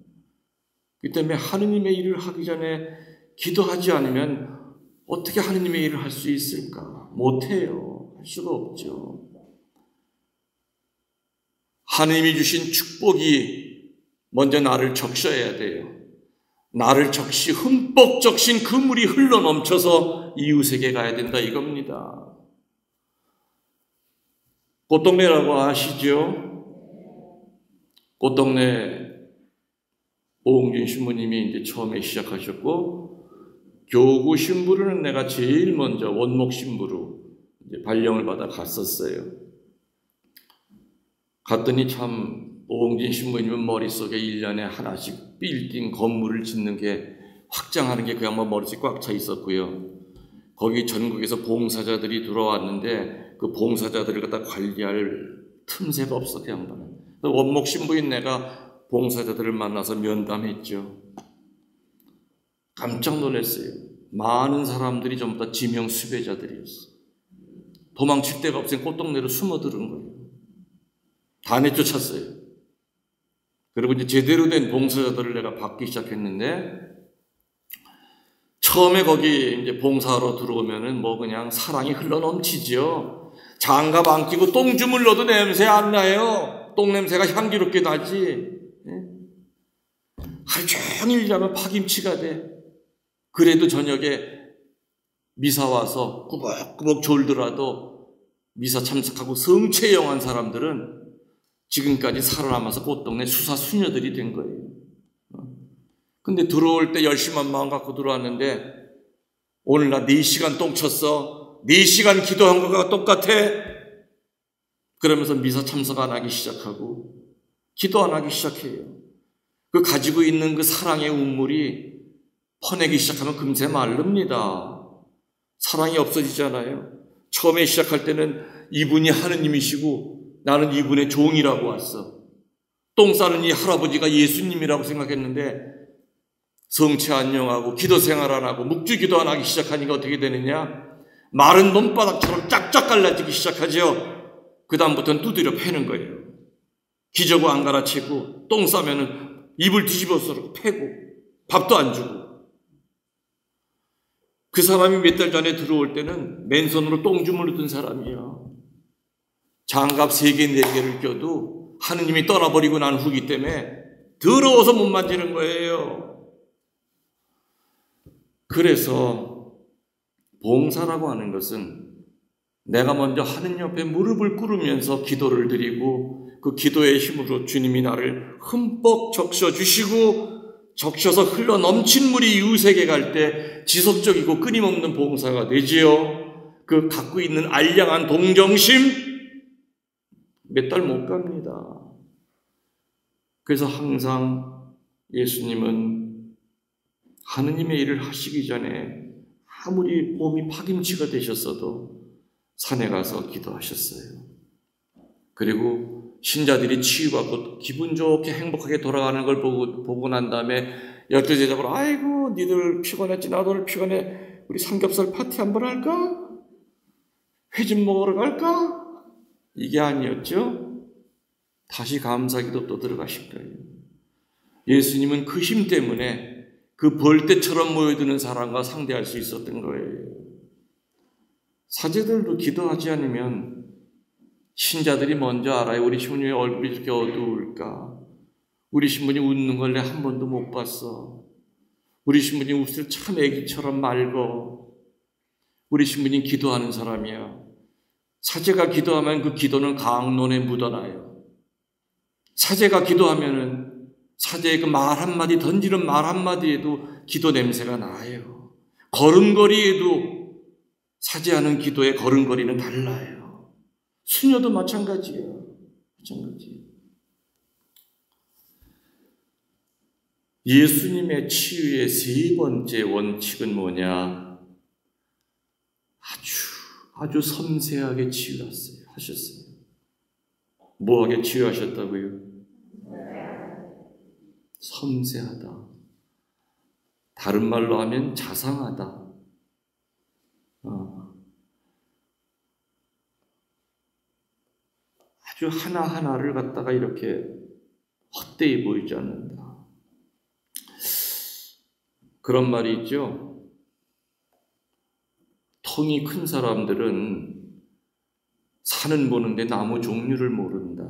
그렇기 때문에 하느님의 일을 하기 전에 기도하지 않으면 어떻게 하느님의 일을 할 수 있을까? 못해요. 할 수가 없죠. 하느님이 주신 축복이 먼저 나를 적셔야 돼요. 나를 적시 흠뻑 적신 그 물이 흘러 넘쳐서 이웃에게 가야 된다 이겁니다. 꽃동네라고 아시죠? 꽃동네 오홍준 신부님이 이제 처음에 시작하셨고, 교구 신부로는 내가 제일 먼저 원목 신부로 이제 발령을 받아 갔었어요. 갔더니 참 오홍진 신부님은 머릿속에 1년에 하나씩 빌딩 건물을 짓는 게 확장하는 게 그 양반 머릿속에 꽉 차 있었고요. 거기 전국에서 봉사자들이 들어왔는데 그 봉사자들을 갖다 관리할 틈새가 없어 그 양반은. 원목 신부인 내가 봉사자들을 만나서 면담했죠. 깜짝 놀랐어요. 많은 사람들이 전부 다 지명 수배자들이었어요. 도망칠 데가 없으니 꽃동네로 숨어들은 거예요. 다 내쫓았어요. 그리고 이제 제대로 된 봉사자들을 내가 받기 시작했는데, 처음에 거기 이제 봉사하러 들어오면은 뭐 그냥 사랑이 흘러 넘치죠. 장갑 안 끼고 똥 주물러도 냄새 안 나요. 똥 냄새가 향기롭게 나지. 하루 종일 일하면 파김치가 돼. 그래도 저녁에 미사 와서 꾸벅꾸벅 졸더라도 미사 참석하고 성체영한 사람들은 지금까지 살아남아서 꽃동네 수사 수녀들이 된 거예요. 근데 들어올 때 열심한 마음 갖고 들어왔는데 오늘 나 4시간 똥 쳤어. 4시간 기도한 거가 똑같아. 그러면서 미사 참석 안 하기 시작하고 기도 안 하기 시작해요. 그 가지고 있는 그 사랑의 운물이 퍼내기 시작하면 금세 마릅니다. 사랑이 없어지잖아요. 처음에 시작할 때는 이분이 하느님이시고 나는 이분의 종이라고 왔어. 똥 싸는 이 할아버지가 예수님이라고 생각했는데 성체 안녕하고 기도 생활 안 하고 묵주기도 안 하기 시작하니까 어떻게 되느냐? 마른 논바닥처럼 짝짝 갈라지기 시작하죠. 그 다음부터는 두드려 패는 거예요. 기저귀 안 갈아치고 똥 싸면은 이불 뒤집어서 패고 밥도 안 주고, 그 사람이 몇 달 전에 들어올 때는 맨손으로 똥주물을 든 사람이야. 장갑 3개, 4개를 껴도 하느님이 떠나버리고 난 후기 때문에 더러워서 못 만지는 거예요. 그래서 봉사라고 하는 것은 내가 먼저 하느님 옆에 무릎을 꿇으면서 기도를 드리고, 그 기도의 힘으로 주님이 나를 흠뻑 적셔주시고, 적셔서 흘러 넘친 물이 이웃에게 갈 때 지속적이고 끊임없는 봉사가 되지요. 그 갖고 있는 알량한 동정심 몇 달 못 갑니다. 그래서 항상 예수님은 하느님의 일을 하시기 전에 아무리 몸이 파김치가 되셨어도 산에 가서 기도하셨어요. 그리고 신자들이 치유받고 기분 좋게 행복하게 돌아가는 걸 보고 난 다음에 12 제자들, 아이고 니들 피곤했지, 나도 오늘 피곤해, 우리 삼겹살 파티 한번 할까? 회 좀 먹으러 갈까? 이게 아니었죠. 다시 감사기도 또 들어가실 거예요. 예수님은 그 힘 때문에 그 벌떼처럼 모여드는 사람과 상대할 수 있었던 거예요. 사제들도 기도하지 않으면 신자들이 먼저 알아요. 우리 신부님의 얼굴이 이렇게 어두울까? 우리 신부님 웃는 걸 내가 한 번도 못 봤어. 우리 신부님 웃을 참 애기처럼 맑어. 우리 신부님 기도하는 사람이야. 사제가 기도하면 그 기도는 강론에 묻어나요. 사제가 기도하면은 사제의 그 말 한마디, 던지는 말 한마디에도 기도 냄새가 나요. 걸음걸이에도 사제하는 기도의 걸음걸이는 달라요. 수녀도 마찬가지예요. 마찬가지. 예수님의 치유의 3번째 원칙은 뭐냐? 아주 섬세하게 치유하셨어요. 뭐하게 치유하셨다고요? 섬세하다. 다른 말로 하면 자상하다. 아주 하나하나를 갖다가 이렇게 헛되이 보이지 않는다. 그런 말이 있죠. 통이 큰 사람들은 산은 보는데 나무 종류를 모른다.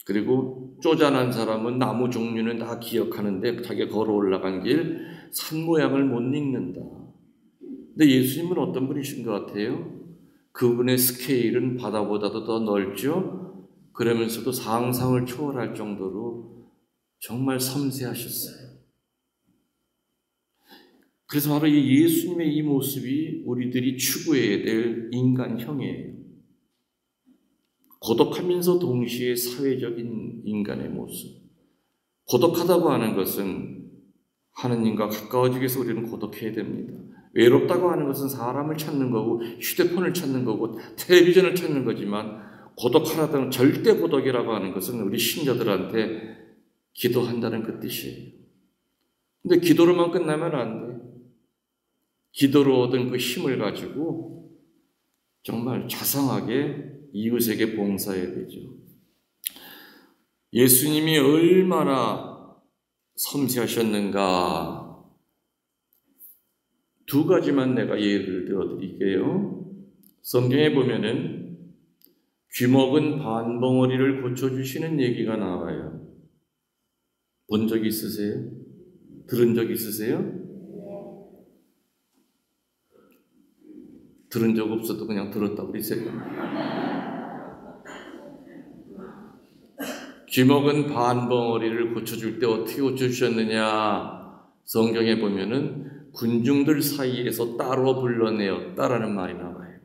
그리고 쪼잔한 사람은 나무 종류는 다 기억하는데 자기가 걸어 올라간 길 산 모양을 못 읽는다. 근데 예수님은 어떤 분이신 것 같아요? 그분의 스케일은 바다보다도 더 넓죠? 그러면서도 상상을 초월할 정도로 정말 섬세하셨어요. 그래서 바로 이 예수님의 이 모습이 우리들이 추구해야 될 인간형이에요. 고독하면서 동시에 사회적인 인간의 모습. 고독하다고 하는 것은 하느님과 가까워지기 위해서 우리는 고독해야 됩니다. 외롭다고 하는 것은 사람을 찾는 거고 휴대폰을 찾는 거고 텔레비전을 찾는 거지만, 고독하다는 절대 고독이라고 하는 것은 우리 신자들한테 기도한다는 그 뜻이에요. 근데 기도로만 끝나면 안 돼. 기도로 얻은 그 힘을 가지고 정말 자상하게 이웃에게 봉사해야 되죠. 예수님이 얼마나 섬세하셨는가, 2가지만 내가 예를 들어드릴게요. 성경에 보면은 귀먹은 반벙어리를 고쳐주시는 얘기가 나와요. 본 적 있으세요? 들은 적 있으세요? 들은 적 없어도 그냥 들었다 그러세요. 귀먹은 반벙어리를 고쳐줄 때 어떻게 고쳐주셨느냐? 성경에 보면은 군중들 사이에서 따로 불러내었다라는 말이 나와요.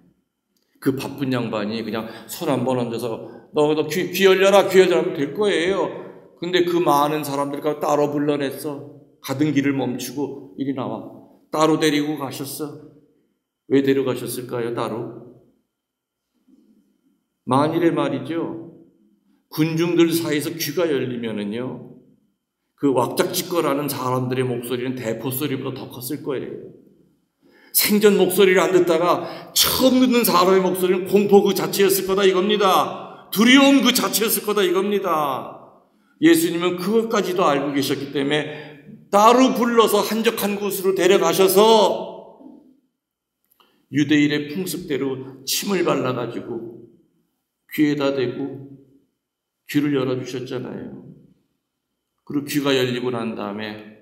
그 바쁜 양반이 그냥 손 한 번 얹어서 너 귀 열려라, 귀 열려라 하면 될 거예요. 근데 그 많은 사람들과 따로 불러냈어. 가던 길을 멈추고 이리 나와. 따로 데리고 가셨어. 왜 데려가셨을까요? 따로? 만일에 말이죠. 군중들 사이에서 귀가 열리면은요, 그 왁작지껄하는 사람들의 목소리는 대포 소리보다 더 컸을 거예요. 생전 목소리를 안 듣다가 처음 듣는 사람의 목소리는 공포 그 자체였을 거다 이겁니다. 두려움 그 자체였을 거다 이겁니다. 예수님은 그것까지도 알고 계셨기 때문에 따로 불러서 한적한 곳으로 데려가셔서 유대인의 풍습대로 침을 발라가지고 귀에다 대고 귀를 열어주셨잖아요. 그리고 귀가 열리고 난 다음에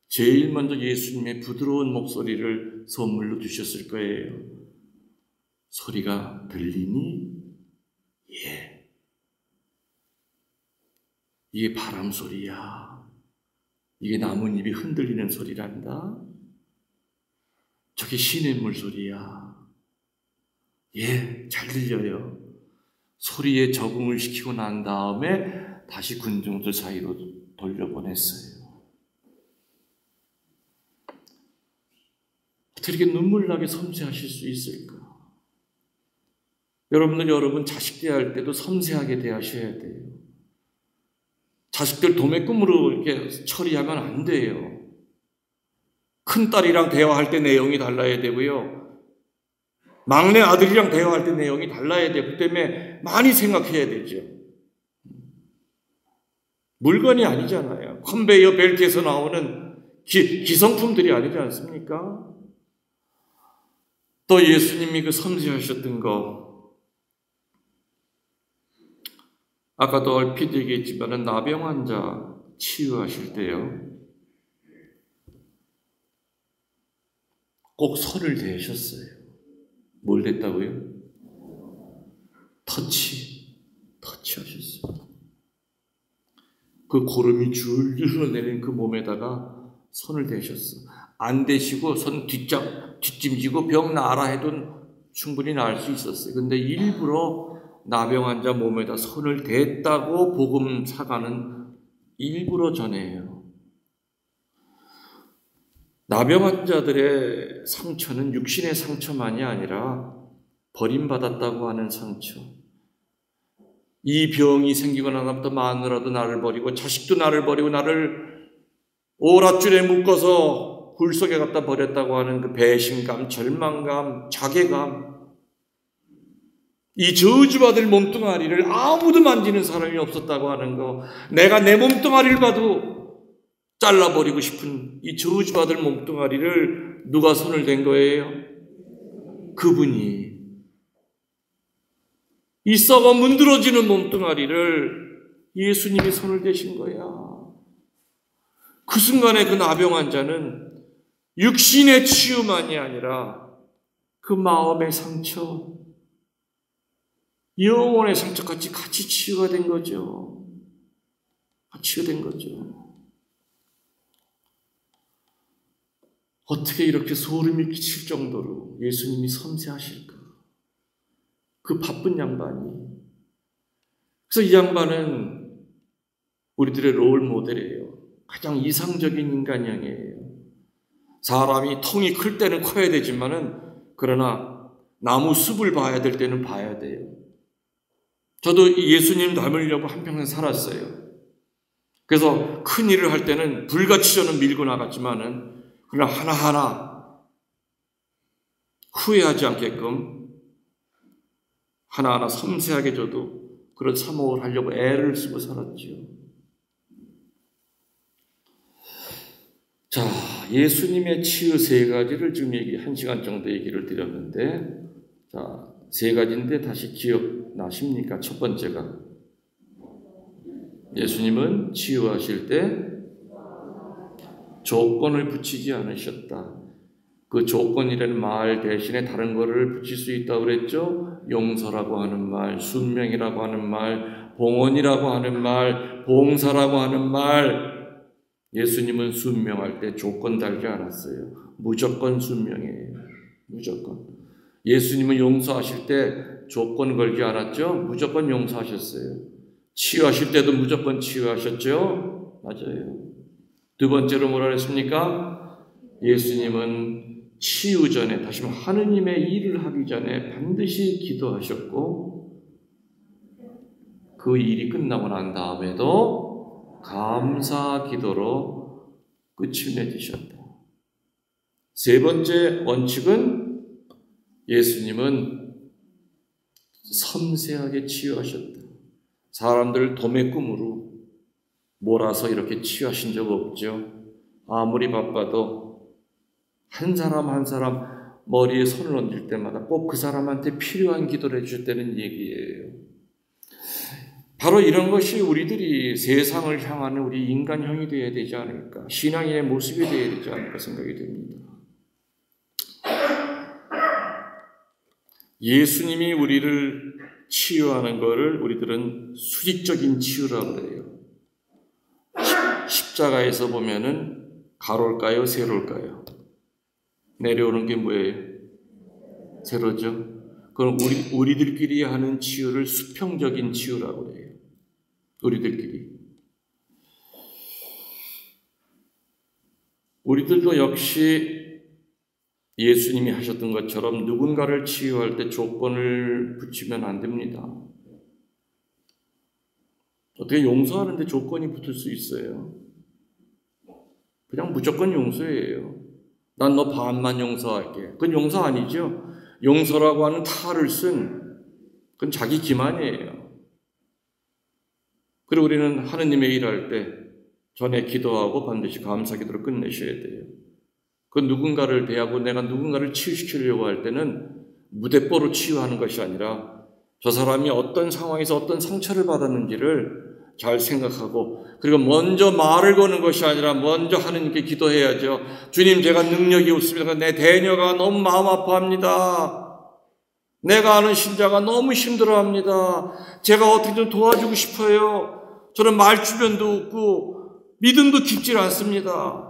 제일 먼저 예수님의 부드러운 목소리를 선물로 주셨을 거예요. 소리가 들리니? 예. 이게 바람 소리야. 이게 나뭇잎이 흔들리는 소리란다. 저게 시냇물 소리야. 예, 잘 들려요. 소리에 적응을 시키고 난 다음에 다시 군중들 사이로 돌려보냈어요. 어떻게 이렇게 눈물 나게 섬세하실 수 있을까? 여러분 자식 대할 때도 섬세하게 대하셔야 돼요. 자식들 도매금으로 이렇게 처리하면 안 돼요. 큰딸이랑 대화할 때 내용이 달라야 되고요. 막내 아들이랑 대화할 때 내용이 달라야 되기 때문에 많이 생각해야 되죠. 물건이 아니잖아요. 컨베이어 벨트에서 나오는 기성품들이 아니지 않습니까? 또 예수님이 그 섬세하셨던 거, 아까도 얼핏 얘기했지만 나병 환자 치유하실 때요, 꼭 손을 대셨어요. 뭘 댔다고요? 터치하셨어요. 그 고름이 줄줄 흘러내리는 그 몸에다가 손을 대셨어. 안 대시고 손 뒷짐지고 병 나아라 해도 충분히 나을 수 있었어요. 근데 일부러 나병 환자 몸에다 손을 댔다고 복음 사가는 일부러 전해요. 나병 환자들의 상처는 육신의 상처만이 아니라 버림받았다고 하는 상처. 이 병이 생기고 나서부터 마누라도 나를 버리고 자식도 나를 버리고 나를 오랏줄에 묶어서 굴 속에 갖다 버렸다고 하는 그 배신감, 절망감, 자괴감. 이 저주받을 몸뚱아리를 아무도 만지는 사람이 없었다고 하는 거. 내가 내 몸뚱아리를 봐도 잘라버리고 싶은 이 저주받을 몸뚱아리를 누가 손을 댄 거예요? 그분이. 이 썩어 문드러지는 몸뚱아리를 예수님이 손을 대신 거야. 그 순간에 그 나병 환자는 육신의 치유만이 아니라 그 마음의 상처, 영혼의 상처까지 같이 치유가 된 거죠. 치유가 된 거죠. 어떻게 이렇게 소름이 끼칠 정도로 예수님이 섬세하실까? 그 바쁜 양반이. 그래서 이 양반은 우리들의 롤 모델이에요. 가장 이상적인 인간형이에요. 사람이 통이 클 때는 커야 되지만은 그러나 나무 숲을 봐야 될 때는 봐야 돼요. 저도 예수님 닮으려고 한평생 살았어요. 그래서 큰 일을 할 때는 불같이 저는 밀고 나갔지만은 그러나 하나하나 후회하지 않게끔 하나하나 섬세하게 저도 그런 사목을 하려고 애를 쓰고 살았지요. 자, 예수님의 치유 세 가지를 지금 한 시간 정도 얘기를 드렸는데, 자, 세 가지인데 다시 기억나십니까? 첫 번째가 예수님은 치유하실 때 조건을 붙이지 않으셨다. 그 조건이라는 말 대신에 다른 거를 붙일 수 있다고 그랬죠? 용서라고 하는 말, 순명이라고 하는 말, 봉헌이라고 하는 말, 봉사라고 하는 말. 예수님은 순명할 때 조건 달지 않았어요. 무조건 순명이에요. 무조건. 예수님은 용서하실 때 조건 걸지 않았죠? 무조건 용서하셨어요. 치유하실 때도 무조건 치유하셨죠? 맞아요. 두 번째로 뭐라 그랬습니까? 예수님은 치유 전에, 다시 말하면 하느님의 일을 하기 전에 반드시 기도하셨고 그 일이 끝나고 난 다음에도 감사 기도로 끝을 맺으셨다. 세 번째 원칙은 예수님은 섬세하게 치유하셨다. 사람들 도매꿈으로 몰아서 이렇게 치유하신 적 없죠. 아무리 바빠도 한 사람 한 사람 머리에 손을 얹을 때마다 꼭 그 사람한테 필요한 기도를 해줄 때는 얘기예요. 바로 이런 것이 우리들이 세상을 향하는 우리 인간형이 되어야 되지 않을까, 신앙인의 모습이 되어야 되지 않을까 생각이 듭니다. 예수님이 우리를 치유하는 것을 우리들은 수직적인 치유라고 그래요. 십자가에서 보면은 가로일까요? 세로일까요? 내려오는 게 뭐예요? 세로죠. 그럼 우리들끼리 하는 치유를 수평적인 치유라고 해요. 우리들끼리. 우리들도 역시 예수님이 하셨던 것처럼 누군가를 치유할 때 조건을 붙이면 안 됩니다. 어떻게 용서하는데 조건이 붙을 수 있어요? 그냥 무조건 용서예요. 난 너 반만 용서할게. 그건 용서 아니죠? 용서라고 하는 탈을 쓴 그건 자기 기만이에요. 그리고 우리는 하느님의 일할 때 전에 기도하고 반드시 감사 기도를 끝내셔야 돼요. 그 누군가를 대하고 내가 누군가를 치유시키려고 할 때는 무대뽀로 치유하는 것이 아니라 저 사람이 어떤 상황에서 어떤 상처를 받았는지를 잘 생각하고, 그리고 먼저 말을 거는 것이 아니라 먼저 하느님께 기도해야죠. 주님, 제가 능력이 없습니다. 내 대녀가 너무 마음 아파합니다. 내가 아는 신자가 너무 힘들어합니다. 제가 어떻게 좀 도와주고 싶어요. 저는 말주변도 없고 믿음도 깊지 않습니다.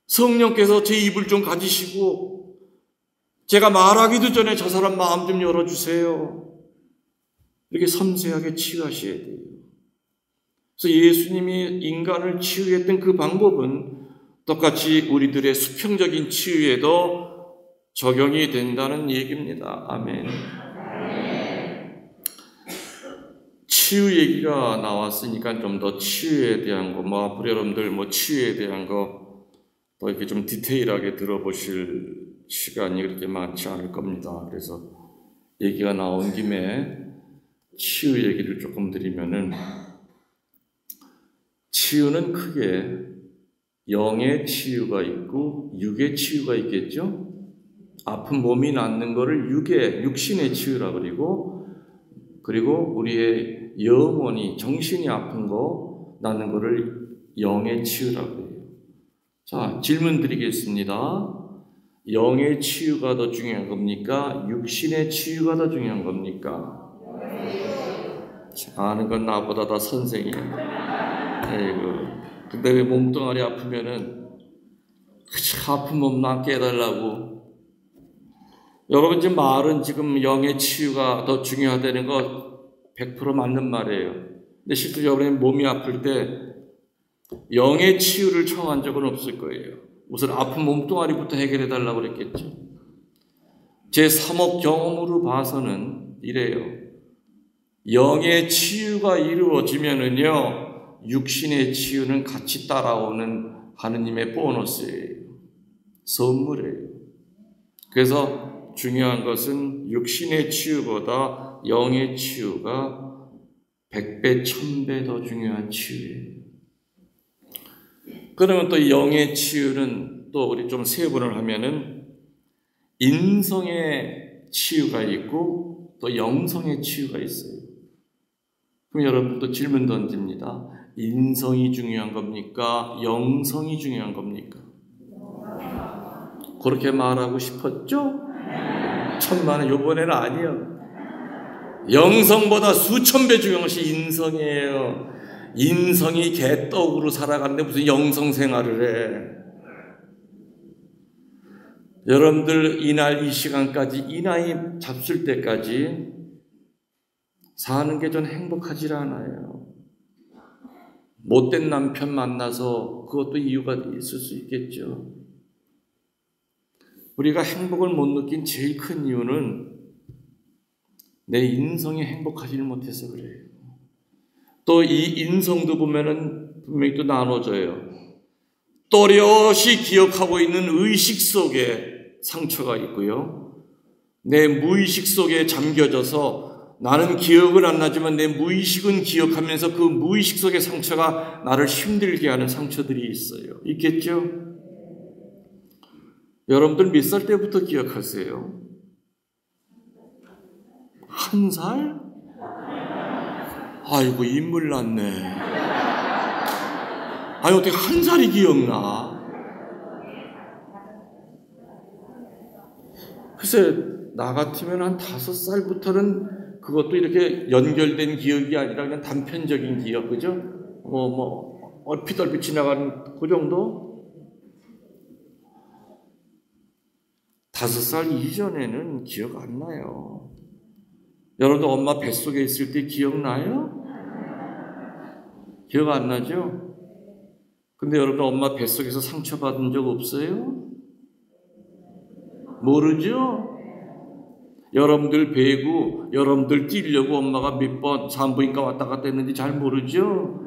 성령께서 제 입을 좀 가지시고 제가 말하기도 전에 저 사람 마음 좀 열어주세요. 이렇게 섬세하게 치유하셔야 돼요. 그래서 예수님이 인간을 치유했던 그 방법은 똑같이 우리들의 수평적인 치유에도 적용이 된다는 얘기입니다. 아멘. 치유 얘기가 나왔으니까 좀 더 치유에 대한 거, 앞으로 여러분들 치유에 대한 거 더 이렇게 좀 디테일하게 들어보실 시간이 그렇게 많지 않을 겁니다. 그래서 얘기가 나온 김에 치유 얘기를 조금 드리면은, 치유는 크게 영의 치유가 있고 육의 치유가 있겠죠. 아픈 몸이 낫는 것을 육신의 치유라고 그리고 우리의 영혼이, 정신이 아픈 거 낫는 것을 영의 치유라고 해요. 자, 질문 드리겠습니다. 영의 치유가 더 중요한 겁니까? 육신의 치유가 더 중요한 겁니까? 아는 건 나보다 다 선생이에요. 근데 왜 몸뚱아리 아프면은 아픈 몸 낫게 해달라고. 여러분, 지금 말은 지금 영의 치유가 더 중요하다는 거 100% 맞는 말이에요. 근데 실제로 여러분의 몸이 아플 때 영의 치유를 청한 적은 없을 거예요. 우선 아픈 몸뚱아리부터 해결해달라고 그랬겠죠. 제 3억 경험으로 봐서는 이래요. 영의 치유가 이루어지면은요, 육신의 치유는 같이 따라오는 하느님의 보너스예요. 선물이에요. 그래서 중요한 것은 육신의 치유보다 영의 치유가 100배, 1000배 더 중요한 치유예요. 그러면 또 영의 치유는 또 우리 좀 세분을 하면은 인성의 치유가 있고 또 영성의 치유가 있어요. 그럼 여러분도 질문 던집니다. 인성이 중요한 겁니까? 영성이 중요한 겁니까? 그렇게 말하고 싶었죠? 천만에 요번에는 아니요. 영성보다 수천 배 중요한 것이 인성이에요. 인성이 개떡으로 살아가는데 무슨 영성 생활을 해. 여러분들 이날 이 시간까지, 이 나이 잡술 때까지 사는 게 전 행복하지 않아요. 못된 남편 만나서 그것도 이유가 있을 수 있겠죠. 우리가 행복을 못 느낀 제일 큰 이유는 내 인성이 행복하지를 못해서 그래요. 또 이 인성도 보면은 분명히 또 나눠져요. 또렷이 기억하고 있는 의식 속에 상처가 있고요. 내 무의식 속에 잠겨져서 나는 기억은 안 나지만 내 무의식은 기억하면서 그 무의식 속의 상처가 나를 힘들게 하는 상처들이 있어요. 있겠죠? 여러분들 몇 살 때부터 기억하세요? 1살? 아이고, 인물 났네. 아니, 어떻게 1살이 기억나? 글쎄, 나 같으면 한 5살부터는 그것도 이렇게 연결된 기억이 아니라 그냥 단편적인 기억, 그죠? 얼핏 지나가는 그 정도? 5살 이전에는 기억 안 나요. 여러분도 엄마 뱃속에 있을 때 기억나요? 기억 안 나죠? 근데 여러분 엄마 뱃속에서 상처받은 적 없어요? 모르죠? 여러분들 배고 여러분들 뛰려고 엄마가 몇 번 산부인과 왔다 갔다 했는지 잘 모르죠?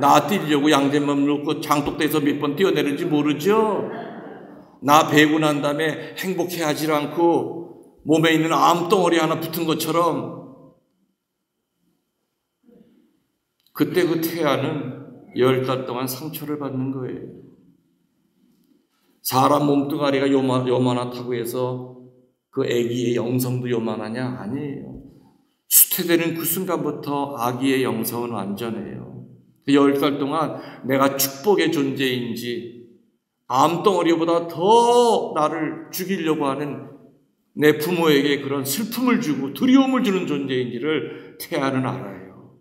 나 뛰려고 양재만 놓고 장독대에서 몇 번 뛰어내는지 모르죠? 나 배고 난 다음에 행복해하지 않고 몸에 있는 암덩어리 하나 붙은 것처럼 그때 그 태아는 10달 동안 상처를 받는 거예요. 사람 몸뚱아리가 요만하다고 해서 그 아기의 영성도 요만하냐? 아니에요. 수태되는 그 순간부터 아기의 영성은 완전해요. 10달 동안 내가 축복의 존재인지 암덩어리보다 더 나를 죽이려고 하는 내 부모에게 그런 슬픔을 주고 두려움을 주는 존재인지를 태아는 알아요.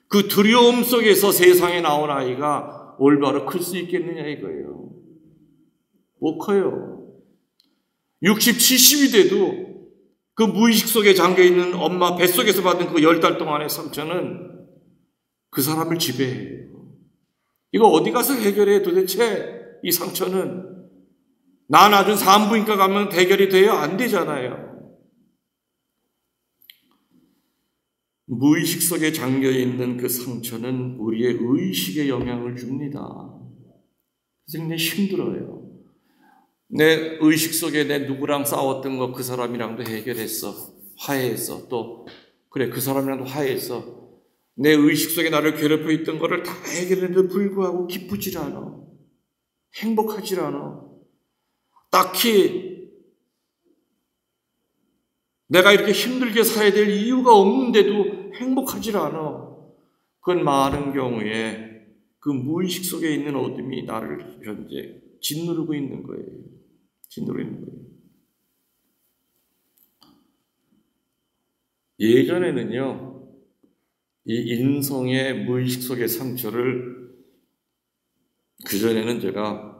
그 두려움 속에서 세상에 나온 아이가 올바로 클 수 있겠느냐 이거예요. 못 커요. 60, 70이 돼도 그 무의식 속에 잠겨있는 엄마 뱃속에서 받은 그 10달 동안의 상처는 그 사람을 지배해요. 이거 어디 가서 해결해 도대체 이 상처는? 나 나중 산부인과 가면 해결이 돼요? 안 되잖아요. 무의식 속에 잠겨있는 그 상처는 우리의 의식에 영향을 줍니다. 그래서 굉장히 힘들어요. 내 의식 속에 내 누구랑 싸웠던 거 그 사람이랑도 해결했어. 화해했어. 또 그래 그 사람이랑도 화해했어. 내 의식 속에 나를 괴롭혀 있던 거를 다 해결했는데도 불구하고 기쁘질 않아. 행복하질 않아. 딱히 내가 이렇게 힘들게 살아야 될 이유가 없는데도 행복하질 않아. 그건 많은 경우에 그 무의식 속에 있는 어둠이 나를 현재 짓누르고 있는 거예요. 짓누르고 있는 거예요. 예전에는요, 이 인성의 무의식 속의 상처를 그전에는 제가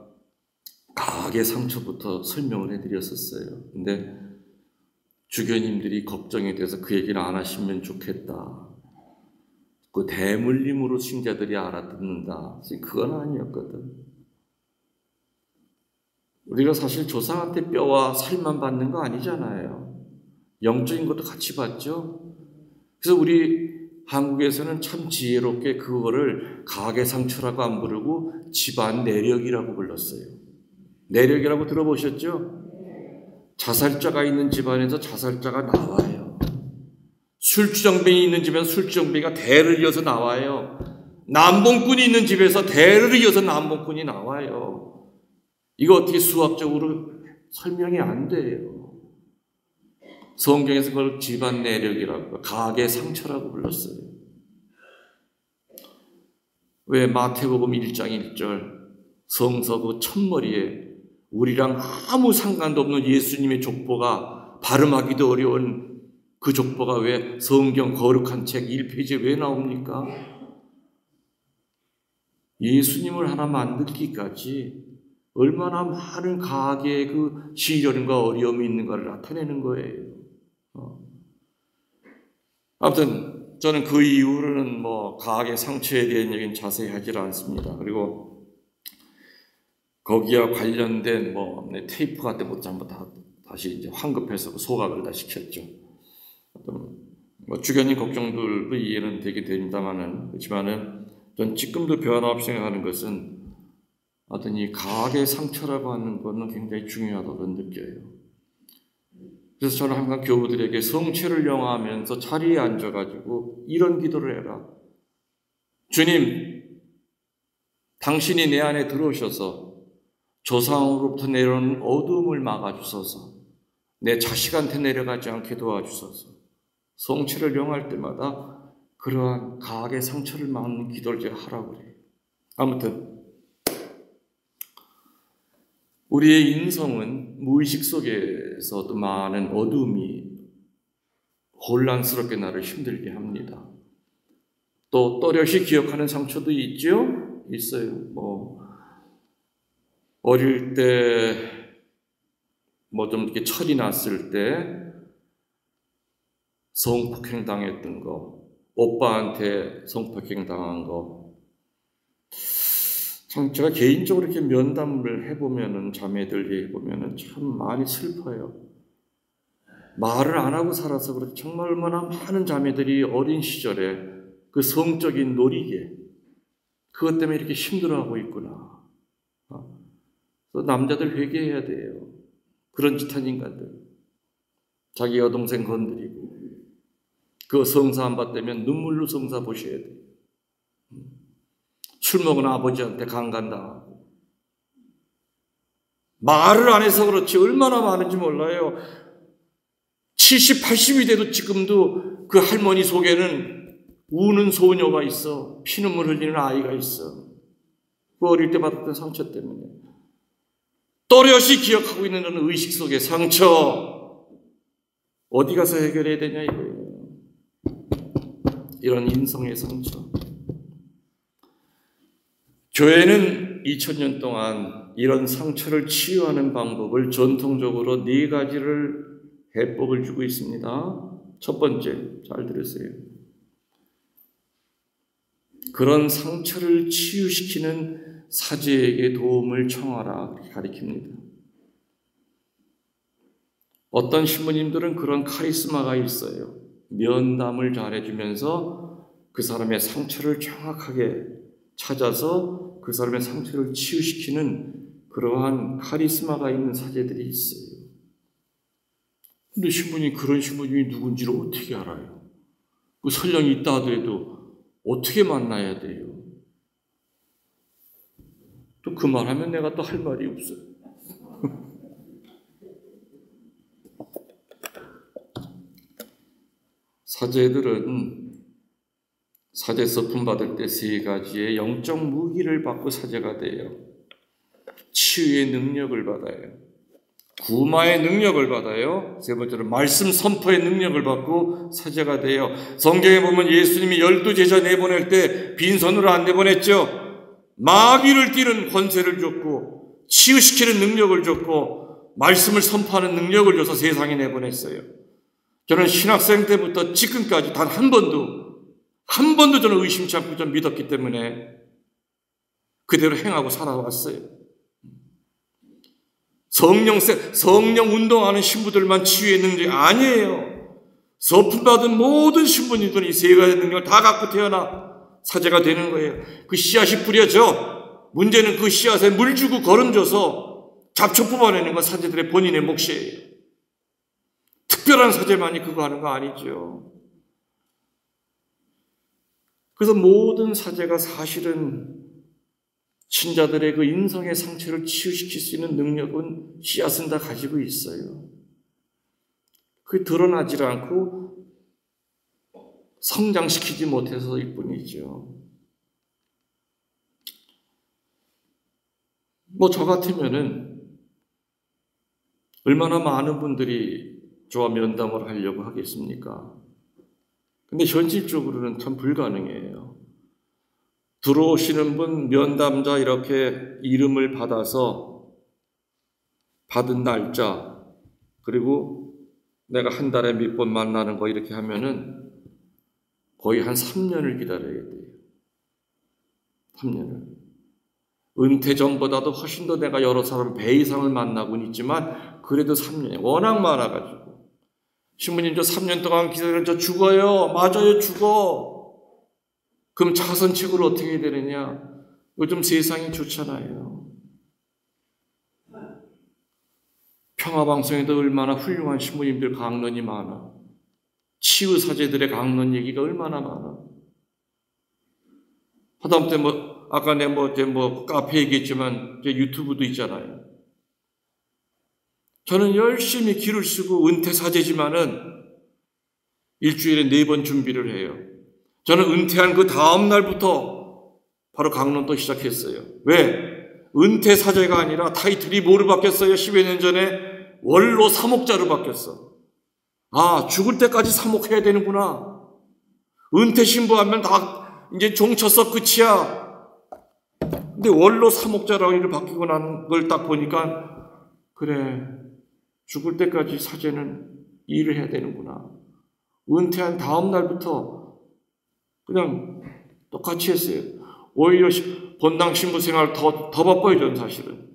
가학의 상처부터 설명을 해드렸었어요. 근데 주교님들이 걱정이 돼서 그 얘기를 안 하시면 좋겠다. 그 대물림으로 신자들이 알아듣는다. 그건 아니었거든. 우리가 사실 조상한테 뼈와 살만 받는 거 아니잖아요. 영적인 것도 같이 받죠. 그래서 우리 한국에서는 참 지혜롭게 그거를 가학의 상처라고 안 부르고 집안 내력이라고 불렀어요. 내력이라고 들어보셨죠? 자살자가 있는 집안에서 자살자가 나와요. 술주정뱅이 있는 집에서 술주정뱅이가 대를 이어서 나와요. 남봉꾼이 있는 집에서 대를 이어서 남봉꾼이 나와요. 이거 어떻게 수학적으로 설명이 안 돼요. 성경에서 그걸 집안 내력이라고, 가학의 상처라고 불렀어요. 왜 마태복음 1장 1절 성서 그 첫머리에 우리랑 아무 상관도 없는 예수님의 족보가 발음하기도 어려운 그 족보가 왜 성경 거룩한 책 1페이지에 왜 나옵니까? 예수님을 하나 만들기까지 얼마나 많은 가학의 그 시련과 어려움이 있는가를 나타내는 거예요. 아무튼 저는 그 이후로는 가학의 상처에 대한 얘기는 자세히 하질 않습니다. 그리고 거기와 관련된 테이프 같은 것도 한번 다시 이제 환급해서 소각을 다 시켰죠. 주교님 걱정들도 이해는 되게 됩니다만은, 그렇지만은 전 지금도 변함없이 생각하는 것은 어떤 이 가학의 상처라고 하는 것은 굉장히 중요하다고 느껴요. 그래서 저는 항상 교우들에게 성체를 영화하면서 자리에 앉아가지고 이런 기도를 해라. 주님, 당신이 내 안에 들어오셔서 조상으로부터 내려오는 어두움을 막아주소서. 내 자식한테 내려가지 않게 도와주소서. 성체를 영할 때마다 그러한 가학의 상처를 막는 기도를 제가 하라고 그래요. 아무튼 우리의 인성은 무의식 속에서도 많은 어두움이 혼란스럽게 나를 힘들게 합니다. 또 또렷이 기억하는 상처도 있죠? 있어요. 어릴 때 좀 이렇게 철이 났을 때 성폭행 당했던 거, 오빠한테 성폭행 당한 거. 참 제가 개인적으로 이렇게 면담을 해보면은, 자매들 해보면은 참 많이 슬퍼요. 말을 안 하고 살아서 그렇지 정말 얼마나 많은 자매들이 어린 시절에 그 성적인 놀이게 그것 때문에 이렇게 힘들어하고 있구나. 또 남자들 회개해야 돼요. 그런 짓한 인간들. 자기 여동생 건드리고 그 성사 안 받다면 눈물로 성사 보셔야 돼요. 술 먹은 아버지한테 강간당하고 말을 안 해서 그렇지 얼마나 많은지 몰라요. 70, 80이 돼도 지금도 그 할머니 속에는 우는 소녀가 있어. 피눈물 흘리는 아이가 있어. 그 어릴 때 받았던 상처 때문에. 또렷이 기억하고 있는 의식 속의 상처. 어디 가서 해결해야 되냐 이거예요. 이런 인성의 상처. 교회는 2000년 동안 이런 상처를 치유하는 방법을 전통적으로 4가지를 해법을 주고 있습니다. 첫 번째, 잘 들으세요. 그런 상처를 치유시키는 사제에게 도움을 청하라 가르칩니다. 어떤 신부님들은 그런 카리스마가 있어요. 면담을 잘해주면서 그 사람의 상처를 정확하게 찾아서 그 사람의 상처를 치유시키는 그러한 카리스마가 있는 사제들이 있어요. 근데 신부님, 그런 신부님이 누군지를 어떻게 알아요? 그 설령이 있다 하더라도 어떻게 만나야 돼요? 또 그 말하면 내가 또 할 말이 없어요. 사제들은 사제 서품 받을 때 3가지의 영적 무기를 받고 사제가 돼요. 치유의 능력을 받아요. 구마의 능력을 받아요. 3번째로 말씀 선포의 능력을 받고 사제가 돼요. 성경에 보면 예수님이 12제자 내보낼 때 빈손으로 안 내보냈죠. 마귀를 뛰는 권세를 줬고 치유시키는 능력을 줬고 말씀을 선포하는 능력을 줘서 세상에 내보냈어요. 저는 신학생 때부터 지금까지 단 한 번도 저는 의심치 않고 좀 믿었기 때문에 그대로 행하고 살아왔어요. 성령 운동하는 신부들만 치유의 능력이 아니에요. 서품 받은 모든 신부님들이 3가지 능력을 다 갖고 태어나 사제가 되는 거예요. 그 씨앗이 뿌려져. 문제는 그 씨앗에 물 주고 거름 줘서 잡초 뽑아내는 건 사제들의 본인의 몫이에요. 특별한 사제만이 그거 하는 거 아니죠. 그래서 모든 사제가 사실은 신자들의 그 인성의 상처를 치유시킬 수 있는 능력은 씨앗은 다 가지고 있어요. 그게 드러나지 않고 성장시키지 못해서일 뿐이죠. 저 같으면은 얼마나 많은 분들이 저와 면담을 하려고 하겠습니까? 근데 현실적으로는 참 불가능해요. 들어오시는 분 면담자 이렇게 이름을 받아서 받은 날짜 그리고 내가 한 달에 몇 번 만나는 거 이렇게 하면은 거의 한 3년을 기다려야 돼요. 3년을. 은퇴 전보다도 훨씬 더 내가 여러 사람 배 이상을 만나고는 있지만 그래도 3년이 워낙 많아가지고 신부님 저 3년 동안 기다리면 저 죽어요. 맞아요, 죽어. 그럼 차선책으로 어떻게 해야 되느냐? 요즘 세상이 좋잖아요. 평화방송에도 얼마나 훌륭한 신부님들 강론이 많아. 치유사제들의 강론 얘기가 얼마나 많아. 하다못해 아까 내가 카페 얘기했지만 유튜브도 있잖아요. 저는 열심히 기를 쓰고 은퇴사제지만은 일주일에 4번 준비를 해요. 저는 은퇴한 그 다음 날부터 바로 강론도 시작했어요. 왜? 은퇴사제가 아니라 타이틀이 뭐로 바뀌었어요? 10여 년 전에 원로 사목자로 바뀌었어. 아, 죽을 때까지 사목해야 되는구나. 은퇴 신부하면 다 이제 종쳤어, 끝이야. 근데 원로 사목자라고 이렇게 바뀌고 난 걸 딱 보니까 그래, 죽을 때까지 사제는 일을 해야 되는구나. 은퇴한 다음 날부터 그냥 똑같이 했어요. 오히려 본당 신부 생활 더 바빠요, 저는 사실은.